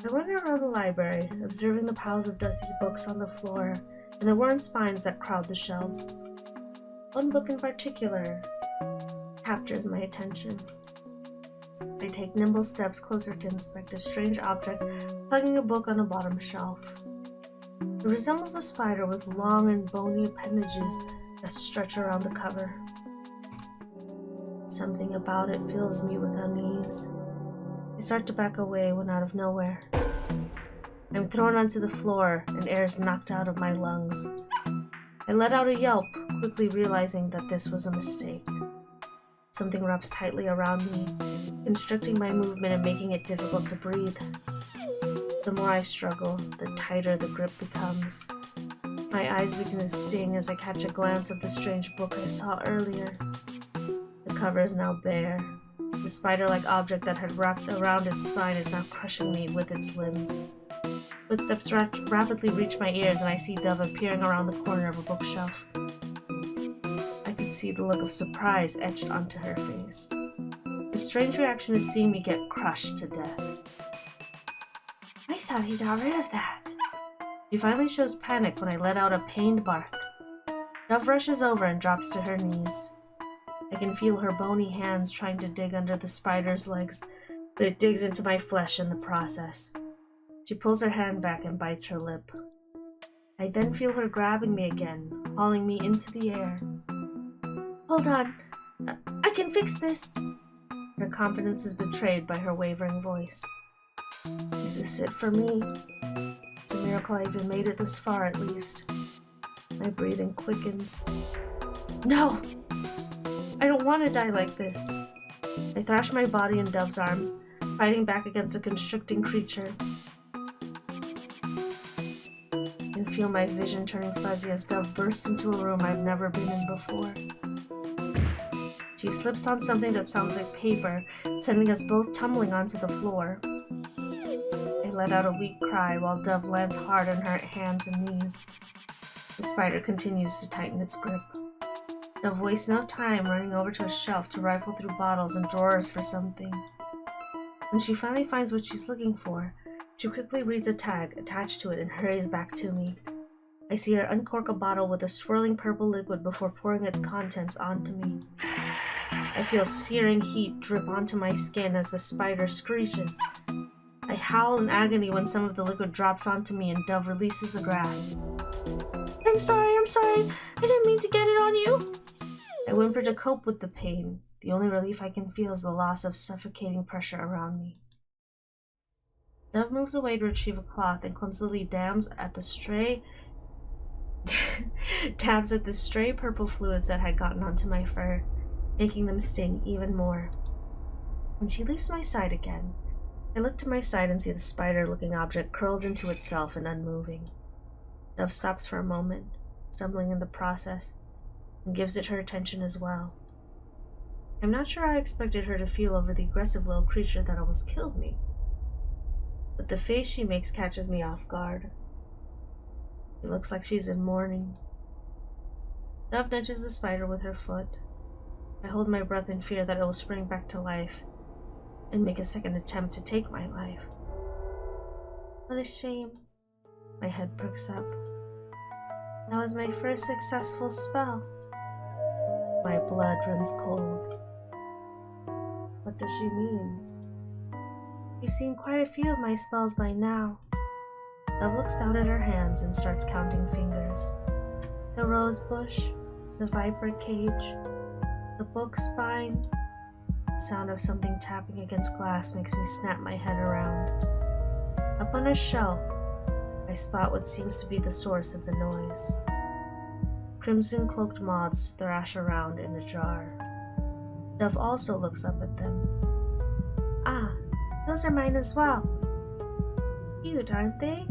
I wander around the library, observing the piles of dusty books on the floor and the worn spines that crowd the shelves. One book in particular captures my attention. I take nimble steps closer to inspect a strange object plugging a book on a bottom shelf. It resembles a spider with long and bony appendages that stretch around the cover. Something about it fills me with unease. I start to back away when out of nowhere, I'm thrown onto the floor, and air is knocked out of my lungs. I let out a yelp, quickly realizing that this was a mistake. Something wraps tightly around me, constricting my movement and making it difficult to breathe. The more I struggle, the tighter the grip becomes. My eyes begin to sting as I catch a glance of the strange book I saw earlier. The cover is now bare. The spider-like object that had wrapped around its spine is now crushing me with its limbs. Footsteps rapidly reach my ears, and I see Dove appearing around the corner of a bookshelf. I could see the look of surprise etched onto her face. The strange reaction is seeing me get crushed to death. I thought he got rid of that. She finally shows panic when I let out a pained bark. Dove rushes over and drops to her knees. I can feel her bony hands trying to dig under the spider's legs, but it digs into my flesh in the process. She pulls her hand back and bites her lip. I then feel her grabbing me again, hauling me into the air. Hold on, I can fix this. Her confidence is betrayed by her wavering voice. Is this it for me? It's a miracle I even made it this far, at least. My breathing quickens. No! I don't want to die like this. I thrash my body in Dove's arms, fighting back against the constricting creature. I can feel my vision turning fuzzy as Dove bursts into a room I've never been in before. She slips on something that sounds like paper, sending us both tumbling onto the floor. I let out a weak cry while Dove lands hard on her hands and knees. The spider continues to tighten its grip. Dove wastes no time running over to a shelf to rifle through bottles and drawers for something. When she finally finds what she's looking for, she quickly reads a tag attached to it and hurries back to me. I see her uncork a bottle with a swirling purple liquid before pouring its contents onto me. I feel searing heat drip onto my skin as the spider screeches. I howl in agony when some of the liquid drops onto me and Dove releases a grasp. I'm sorry, I didn't mean to get it on you. I whimper to cope with the pain. The only relief I can feel is the loss of suffocating pressure around me. Dove moves away to retrieve a cloth and clumsily tabs at the stray purple fluids that had gotten onto my fur, making them sting even more. When she leaves my side again, I look to my side and see the spider-looking object curled into itself and unmoving. Dove stops for a moment, stumbling in the process, and gives it her attention as well. I'm not sure I expected her to feel over the aggressive little creature that almost killed me, but the face she makes catches me off guard. It looks like she's in mourning. Dove nudges the spider with her foot. I hold my breath in fear that it will spring back to life and make a second attempt to take my life. What a shame. My head perks up. That was my first successful spell. My blood runs cold. What does she mean? You've seen quite a few of my spells by now. Dove looks down at her hands and starts counting fingers. The rose bush, the viper cage, the book spine. The sound of something tapping against glass makes me snap my head around. Up on a shelf, I spot what seems to be the source of the noise. Crimson-cloaked moths thrash around in a jar. Dove also looks up at them. Ah, those are mine as well. Cute, aren't they?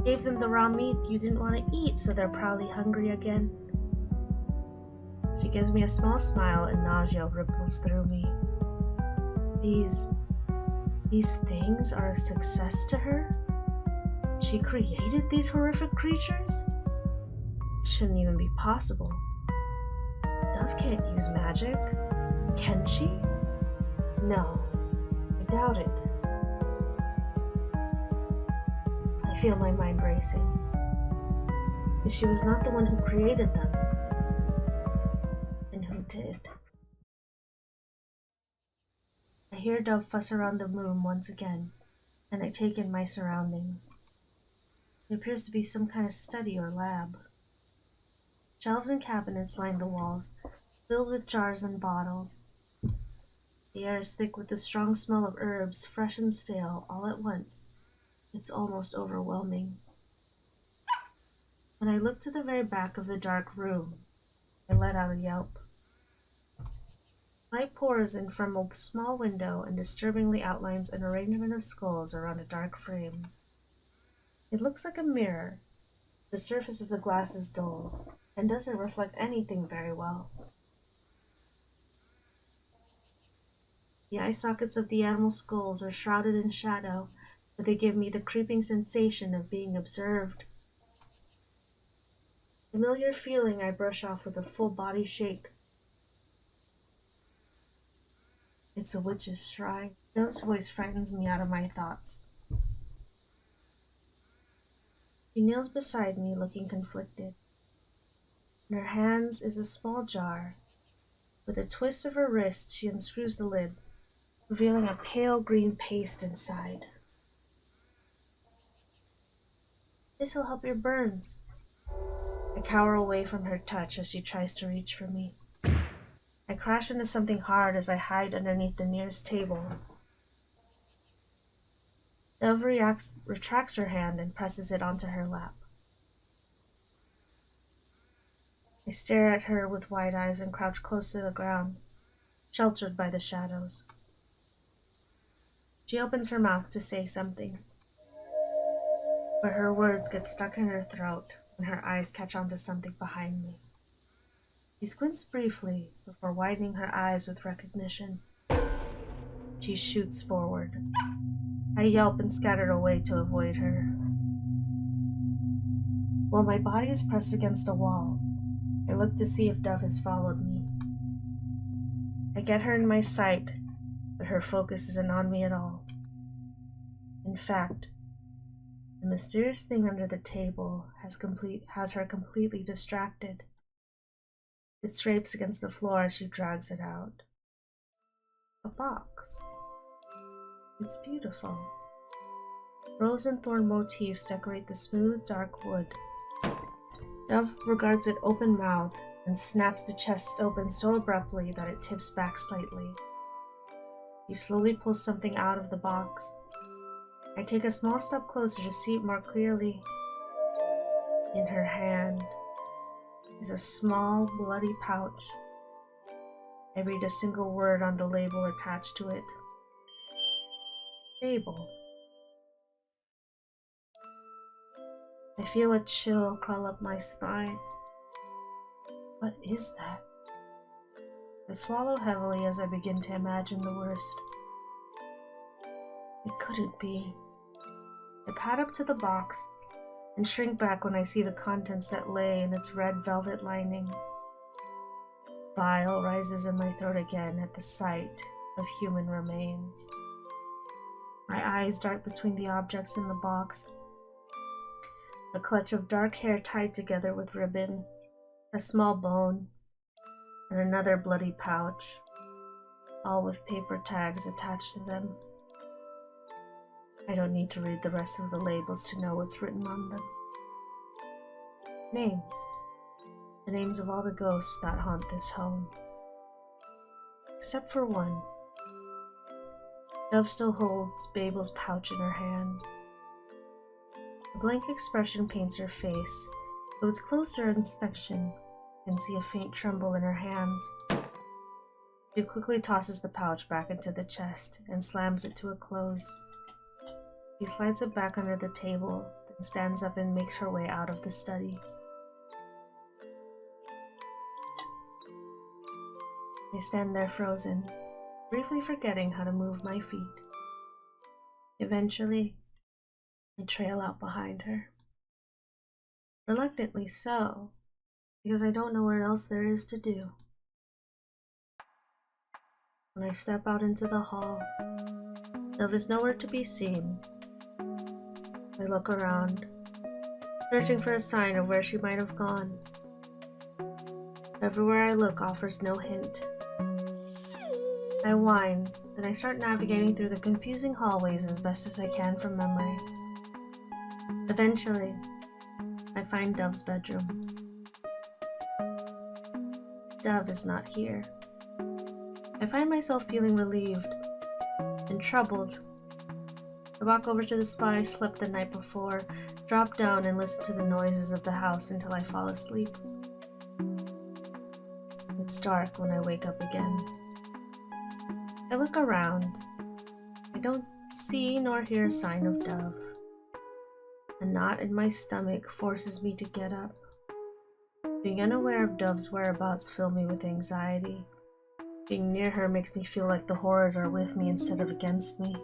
Gave them the raw meat you didn't want to eat, so they're probably hungry again. She gives me a small smile and nausea ripples through me. These things are a success to her? She created these horrific creatures? It shouldn't even be possible. Dove can't use magic, can she? No, I doubt it. I feel my mind racing. If she was not the one who created them, then who did? I hear Dove fuss around the room once again, and I take in my surroundings. It appears to be some kind of study or lab. Shelves and cabinets line the walls, filled with jars and bottles. The air is thick with the strong smell of herbs, fresh and stale, all at once, It's almost overwhelming. When I look to the very back of the dark room, I let out a yelp. Light pours in from a small window and disturbingly outlines an arrangement of skulls around a dark frame. It looks like a mirror. The surface of the glass is dull and doesn't reflect anything very well. The eye sockets of the animal skulls are shrouded in shadow, but they give me the creeping sensation of being observed. Familiar feeling I brush off with a full body shake. It's a witch's shrine. Dove's voice frightens me out of my thoughts. She kneels beside me, looking conflicted. In her hands is a small jar. With a twist of her wrist, she unscrews the lid, revealing a pale green paste inside. This'll help your burns. I cower away from her touch as she tries to reach for me. I crash into something hard as I hide underneath the nearest table. Dove retracts her hand and presses it onto her lap. I stare at her with wide eyes and crouch close to the ground, sheltered by the shadows. She opens her mouth to say something, but her words get stuck in her throat when her eyes catch onto something behind me. She squints briefly before widening her eyes with recognition. She shoots forward. I yelp and scatter away to avoid her. While my body is pressed against a wall, I look to see if Dove has followed me. I get her in my sight, but her focus isn't on me at all. In fact, the mysterious thing under the table has her completely distracted. It scrapes against the floor as she drags it out. A box. It's beautiful. Rose and thorn motifs decorate the smooth, dark wood. Dove regards it open-mouthed and snaps the chest open so abruptly that it tips back slightly. She slowly pulls something out of the box. I take a small step closer to see it more clearly. In her hand is a small, bloody pouch. I read a single word on the label attached to it. Fable. I feel a chill crawl up my spine. What is that? I swallow heavily as I begin to imagine the worst. It couldn't be. I pad up to the box and shrink back when I see the contents that lay in its red velvet lining. Bile rises in my throat again at the sight of human remains. My eyes dart between the objects in the box. A clutch of dark hair tied together with ribbon, a small bone, and another bloody pouch, all with paper tags attached to them. I don't need to read the rest of the labels to know what's written on them. Names. The names of all the ghosts that haunt this home. Except for one. Dove still holds Babel's pouch in her hand. A blank expression paints her face, but with closer inspection, you can see a faint tremble in her hands. She quickly tosses the pouch back into the chest and slams it to a close. She slides it back under the table, then stands up and makes her way out of the study. I stand there frozen, briefly forgetting how to move my feet. Eventually, I trail out behind her. Reluctantly so, because I don't know what else there is to do. When I step out into the hall, Dove is nowhere to be seen. I look around, searching for a sign of where she might have gone. Everywhere I look offers no hint. I whine, then I start navigating through the confusing hallways as best as I can from memory. Eventually, I find Dove's bedroom. Dove is not here. I find myself feeling relieved and troubled. I walk over to the spot I slept the night before, drop down and listen to the noises of the house until I fall asleep. It's dark when I wake up again. I look around. I don't see nor hear a sign of Dove. A knot in my stomach forces me to get up. Being unaware of Dove's whereabouts fills me with anxiety. Being near her makes me feel like the horrors are with me instead of against me.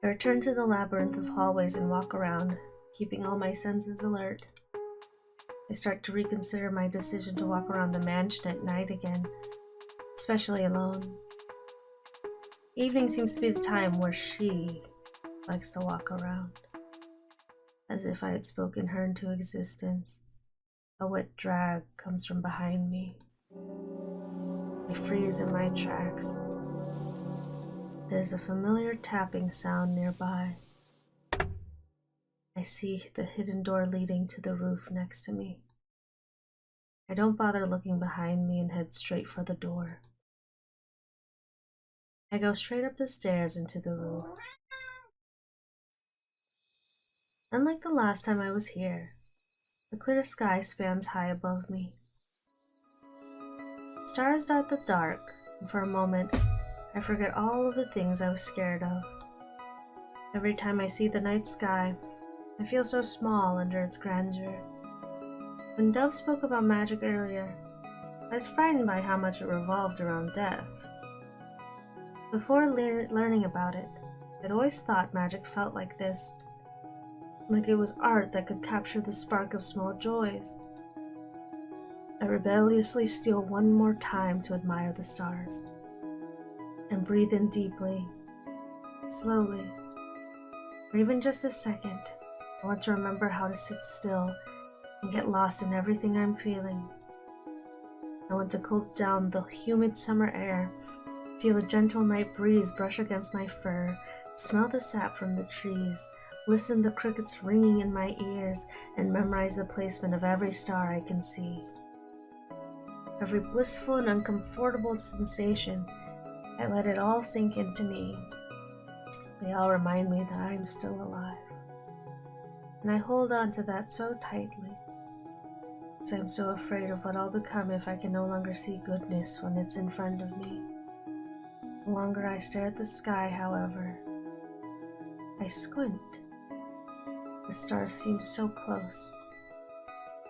I return to the labyrinth of hallways and walk around, keeping all my senses alert. I start to reconsider my decision to walk around the mansion at night again, especially alone. Evening seems to be the time where she likes to walk around, as if I had spoken her into existence. A wet drag comes from behind me. I freeze in my tracks. There's a familiar tapping sound nearby. I see the hidden door leading to the roof next to me. I don't bother looking behind me and head straight for the door. I go straight up the stairs into the roof. Unlike the last time I was here, the clear sky spans high above me. Stars dot the dark, and for a moment, I forget all of the things I was scared of. Every time I see the night sky, I feel so small under its grandeur. When Dove spoke about magic earlier, I was frightened by how much it revolved around death. Before learning about it, I'd always thought magic felt like this, like it was art that could capture the spark of small joys. I rebelliously steal one more time to admire the stars, and breathe in deeply, slowly, for even just a second. I want to remember how to sit still and get lost in everything I'm feeling. I want to gulp down the humid summer air, feel the gentle night breeze brush against my fur, smell the sap from the trees, listen to crickets ringing in my ears, and memorize the placement of every star I can see. Every blissful and uncomfortable sensation, I let it all sink into me. They all remind me that I am still alive. And I hold on to that so tightly, because I'm so afraid of what I'll become if I can no longer see goodness when it's in front of me. The longer I stare at the sky, however, I squint. The stars seem so close.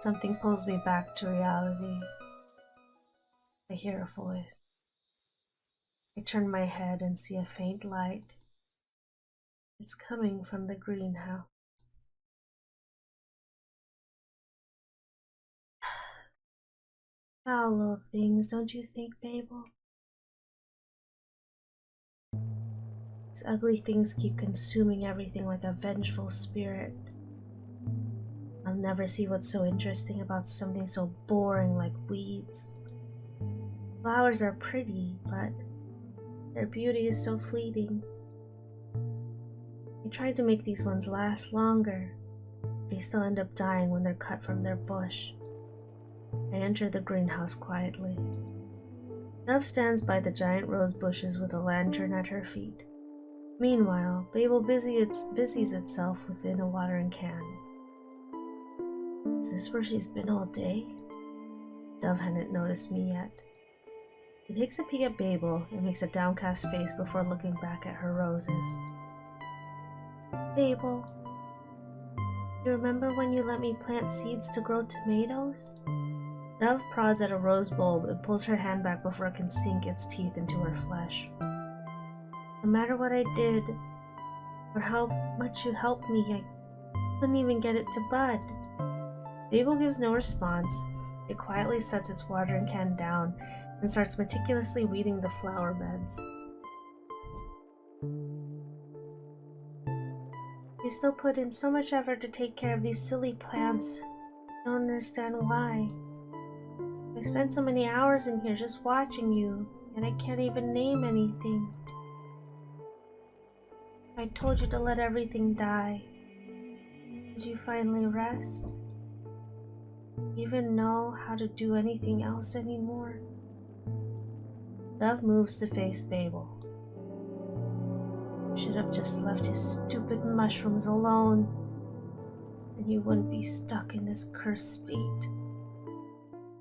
Something pulls me back to reality. I hear a voice. I turn my head and see a faint light. It's coming from the greenhouse. Foul little things, don't you think, Babel? These ugly things keep consuming everything like a vengeful spirit. I'll never see what's so interesting about something so boring like weeds. Flowers are pretty, but their beauty is so fleeting. I tried to make these ones last longer. They still end up dying when they're cut from their bush. I enter the greenhouse quietly. Dove stands by the giant rose bushes with a lantern at her feet. Meanwhile, Babel busies itself within a watering can. Is this where she's been all day? Dove hadn't noticed me yet. She takes a peek at Babel and makes a downcast face before looking back at her roses. Babel, do you remember when you let me plant seeds to grow tomatoes? Dove prods at a rose bulb and pulls her hand back before it can sink its teeth into her flesh. No matter what I did, or how much you helped me, I couldn't even get it to bud. Babel gives no response. It quietly sets its watering can down and starts meticulously weeding the flower beds. You still put in so much effort to take care of these silly plants. I don't understand why. I spent so many hours in here just watching you, and I can't even name anything. I told you to let everything die. Did you finally rest? Do you even know how to do anything else anymore? Dove moves to face Babel. You should have just left his stupid mushrooms alone, and you wouldn't be stuck in this cursed state.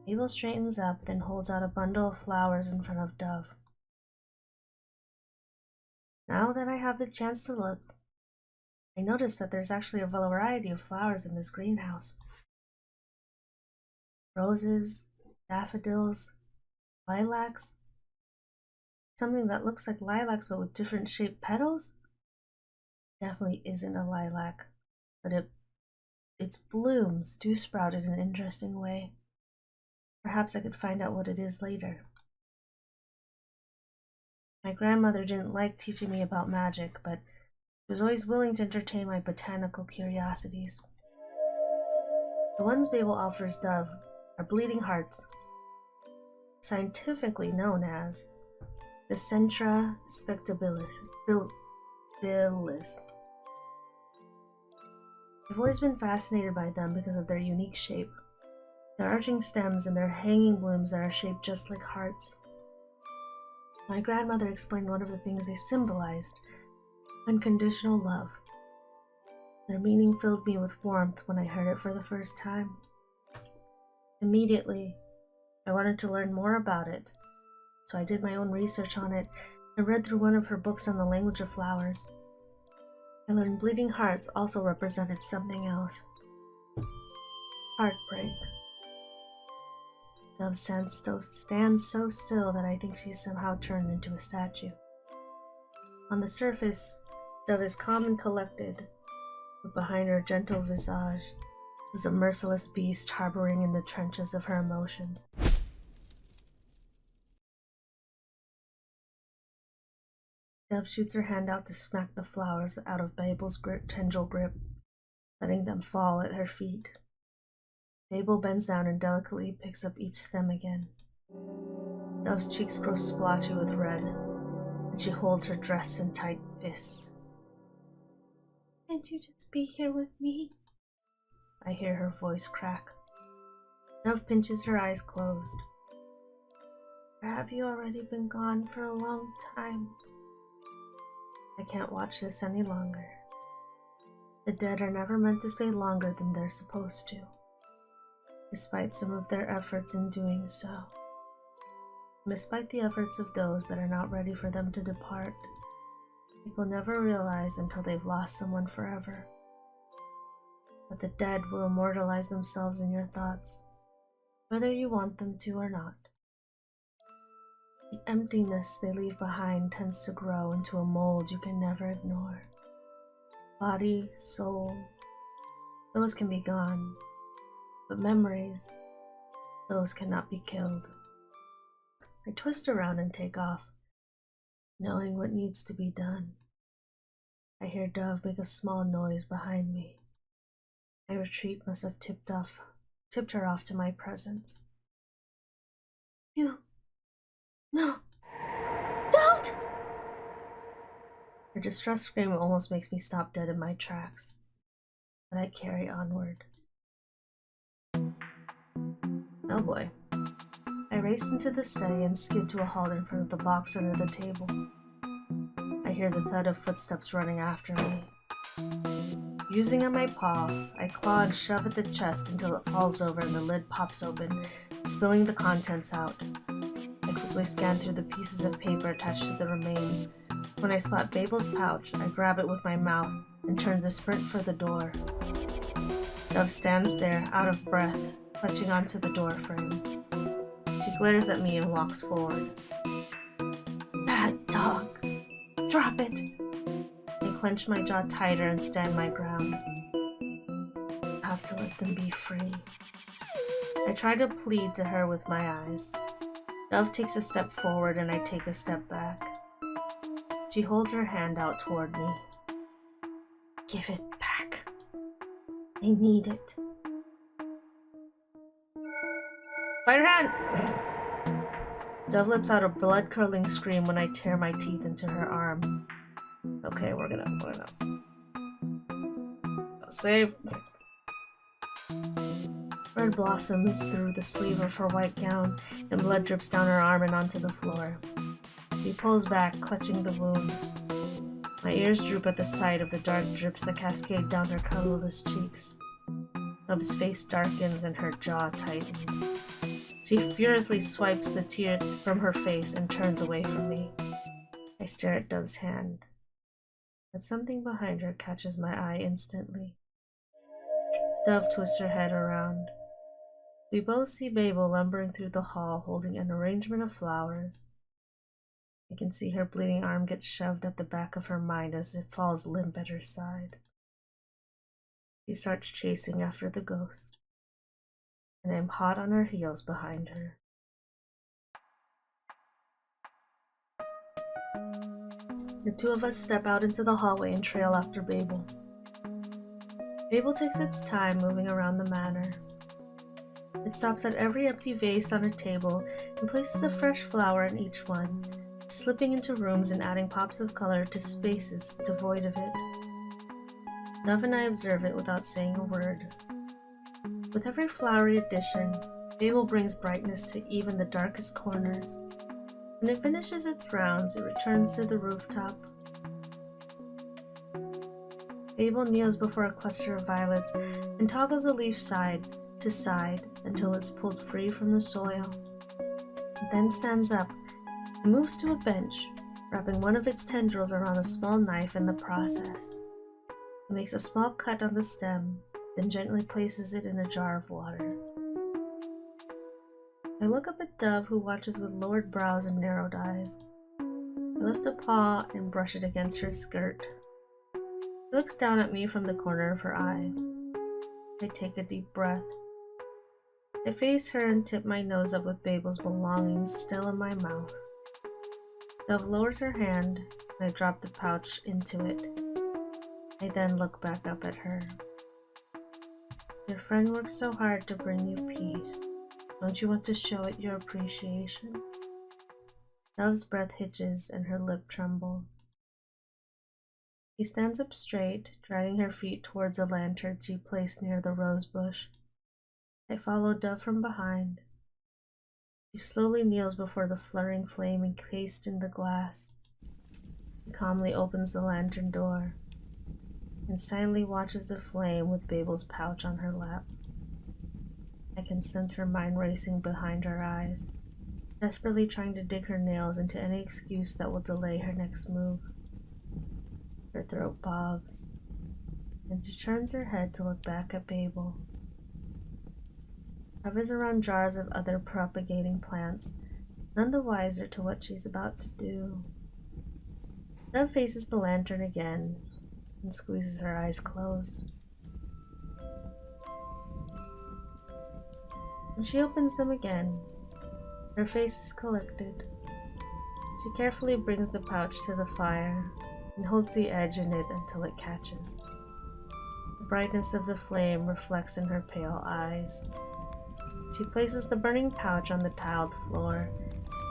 Babel straightens up, then holds out a bundle of flowers in front of Dove. Now that I have the chance to look, I notice that there's actually a variety of flowers in this greenhouse. Roses, daffodils, lilacs. Something that looks like lilacs but with different shaped petals? Definitely isn't a lilac, but its blooms do sprout in an interesting way. Perhaps I could find out what it is later. My grandmother didn't like teaching me about magic, but she was always willing to entertain my botanical curiosities. The ones Babel offers Dove are bleeding hearts, scientifically known as Dicentra spectabilis. I've always been fascinated by them because of their unique shape, their arching stems and their hanging blooms that are shaped just like hearts. My grandmother explained one of the things they symbolized: unconditional love. Their meaning filled me with warmth when I heard it for the first time. Immediately, I wanted to learn more about it, so I did my own research on it and read through one of her books on the language of flowers. I learned bleeding hearts also represented something else: heartbreak. Dove stands so still that I think she's somehow turned into a statue. On the surface, Dove is calm and collected, but behind her gentle visage is a merciless beast harboring in the trenches of her emotions. Dove shoots her hand out to smack the flowers out of Babel's tendril grip, letting them fall at her feet. Babel bends down and delicately picks up each stem again. Dove's cheeks grow splotchy with red, and she holds her dress in tight fists. "Can't you just be here with me?" I hear her voice crack. Dove pinches her eyes closed. "Or have you already been gone for a long time? I can't watch this any longer. The dead are never meant to stay longer than they're supposed to, despite some of their efforts in doing so. Despite the efforts of those that are not ready for them to depart, people never realize until they've lost someone forever. But the dead will immortalize themselves in your thoughts, whether you want them to or not. The emptiness they leave behind tends to grow into a mold you can never ignore. Body, soul, those can be gone, but memories, those cannot be killed." I twist around and take off, knowing what needs to be done. I hear Dove make a small noise behind me. My retreat must have tipped her off to my presence. No, don't! Her distressed scream almost makes me stop dead in my tracks, but I carry onward. Oh boy. I race into the study and skid to a halt in front of the box under the table. I hear the thud of footsteps running after me. Using on my paw, I claw and shove at the chest until it falls over and the lid pops open, spilling the contents out. I quickly scan through the pieces of paper attached to the remains. When I spot Babel's pouch, I grab it with my mouth and turn to sprint for the door. Dove stands there, out of breath, clutching onto the door frame. She glares at me and walks forward. "Bad dog! Drop it!" I clench my jaw tighter and stand my ground. I have to let them be free. I try to plead to her with my eyes. Dove takes a step forward and I take a step back. She holds her hand out toward me. "Give it back. I need it." Fight her hand! Dove lets out a blood-curdling scream when I tear my teeth into her arm. Okay, we're gonna save. Red blossoms through the sleeve of her white gown, and blood drips down her arm and onto the floor. She pulls back, clutching the wound. My ears droop at the sight of the dark drips that cascade down her colorless cheeks. Dove's face darkens and her jaw tightens. She furiously swipes the tears from her face and turns away from me. I stare at Dove's hand, but something behind her catches my eye instantly. Dove twists her head around. We both see Babel lumbering through the hall holding an arrangement of flowers. I can see her bleeding arm get shoved at the back of her mind as it falls limp at her side. She starts chasing after the ghost, and I'm hot on her heels behind her. The two of us step out into the hallway and trail after Babel. Babel takes its time moving around the manor. It stops at every empty vase on a table and places a fresh flower in each one, slipping into rooms and adding pops of color to spaces devoid of it. Dove and I observe it without saying a word. With every flowery addition, Babel brings brightness to even the darkest corners. When it finishes its rounds, it returns to the rooftop. Babel kneels before a cluster of violets and toggles a leaf side to side until it's pulled free from the soil. It then stands up and moves to a bench, wrapping one of its tendrils around a small knife in the process. It makes a small cut on the stem, then gently places it in a jar of water. I look up at Dove, who watches with lowered brows and narrowed eyes. I lift a paw and brush it against her skirt. She looks down at me from the corner of her eye. I take a deep breath. I face her and tip my nose up with Babel's belongings still in my mouth. Dove lowers her hand, and I drop the pouch into it. I then look back up at her. Your friend works so hard to bring you peace. Don't you want to show it your appreciation? Dove's breath hitches and her lip trembles. She stands up straight, dragging her feet towards a lantern she placed near the rose bush. I follow Dove from behind. She slowly kneels before the fluttering flame encased in the glass. She calmly opens the lantern door and silently watches the flame with Babel's pouch on her lap. I can sense her mind racing behind her eyes, desperately trying to dig her nails into any excuse that will delay her next move. Her throat bobs, and she turns her head to look back at Babel. Hovers around jars of other propagating plants, none the wiser to what she's about to do. Dove faces the lantern again and squeezes her eyes closed. When she opens them again, her face is collected. She carefully brings the pouch to the fire and holds the edge in it until it catches. The brightness of the flame reflects in her pale eyes. She places the burning pouch on the tiled floor,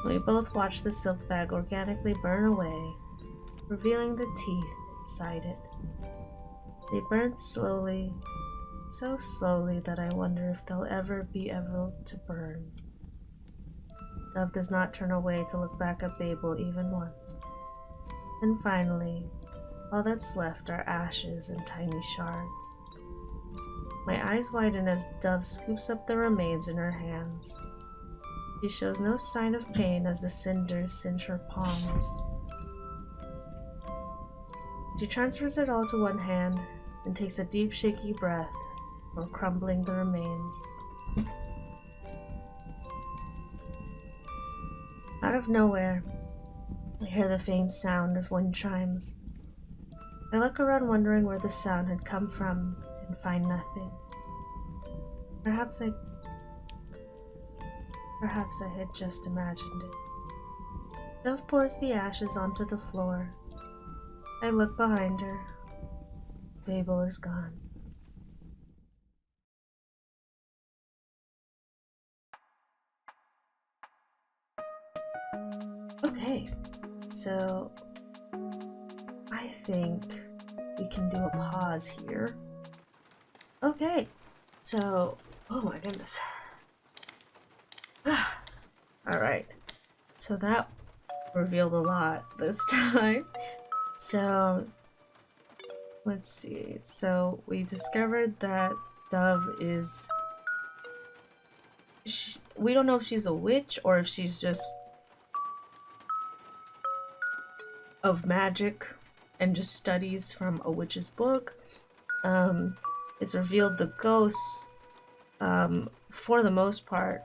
and we both watch the silk bag organically burn away, revealing the teeth inside it. They burn slowly, so slowly that I wonder if they'll ever be able to burn. Dove does not turn away to look back at Babel even once. And finally, all that's left are ashes and tiny shards. My eyes widen as Dove scoops up the remains in her hands. She shows no sign of pain as the cinders singe her palms. She transfers it all to one hand and takes a deep, shaky breath while crumbling the remains. Out of nowhere, I hear the faint sound of wind chimes. I look around wondering where the sound had come from and find nothing. Perhaps I had just imagined it. Dove pours the ashes onto the floor. I look behind her. Babel is gone. Okay, so I think we can do a pause here. Okay, so, oh my goodness. Alright, so that revealed a lot this time. So, let's see. So, we discovered that Dove is... we don't know if she's a witch or if she's just of magic and just studies from a witch's book. It's revealed the ghosts, for the most part,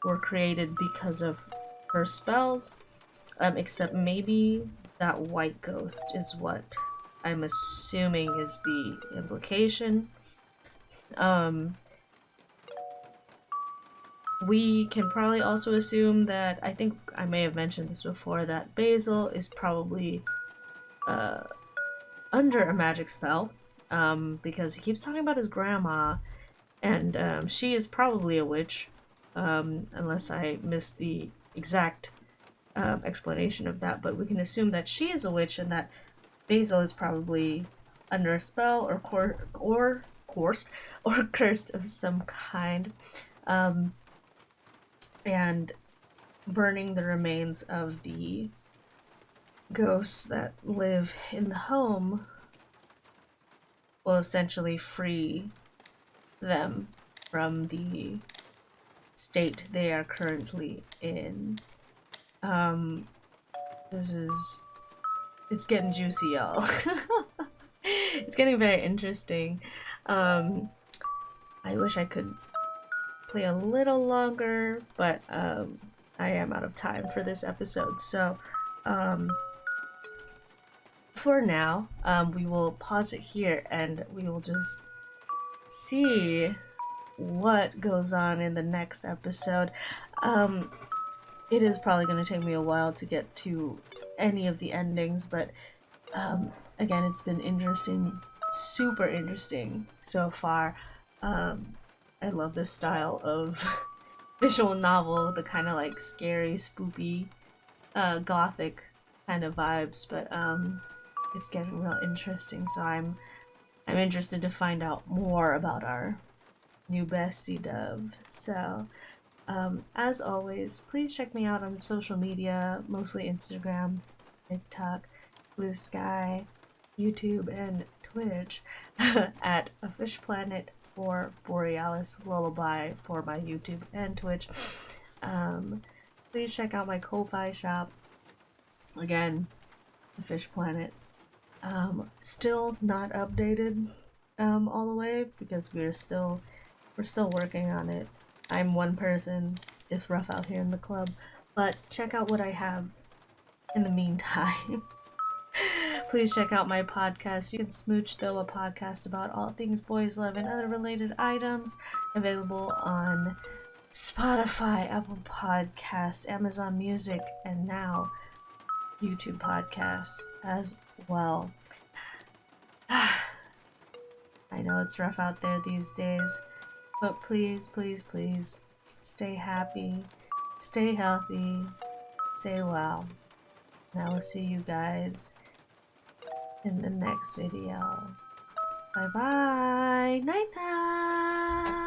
were created because of her spells, except maybe that white ghost is what I'm assuming is the implication. We can probably also assume that, I think I may have mentioned this before, that Basil is probably under a magic spell, because he keeps talking about his grandma, and she is probably a witch, unless I missed the exact explanation of that, but we can assume that she is a witch and that Basil is probably under a spell or cursed of some kind, and burning the remains of the ghosts that live in the home will essentially free them from the state they are currently in. It's getting juicy, y'all. It's getting very interesting. I wish I could play a little longer, but I am out of time for this episode, so for now, we will pause it here and we will just see what goes on in the next episode. It is probably going to take me a while to get to any of the endings, but again, it's been interesting, super interesting so far. I love this style of visual novel, the kind of like scary, spoopy, gothic kind of vibes, but it's getting real interesting, so I'm interested to find out more about our new bestie Dove. So as always, please check me out on social media, mostly Instagram, TikTok, Bluesky, YouTube, and Twitch at afishplanet or BorealisLullaby for my YouTube and Twitch. Please check out my Ko-Fi shop. Again, the Fish Planet. Still not updated all the way because we're still working on it. I'm one person. It's rough out here in the club, but check out what I have in the meantime. Please check out my podcast, Can Smooch Tho, a podcast about all things boys love and other related items, available on Spotify, Apple Podcasts, Amazon Music, and now YouTube podcasts as well. I know it's rough out there these days, but please, please, please stay happy, stay healthy, stay well. And I will see you guys in the next video. Bye bye. Night night.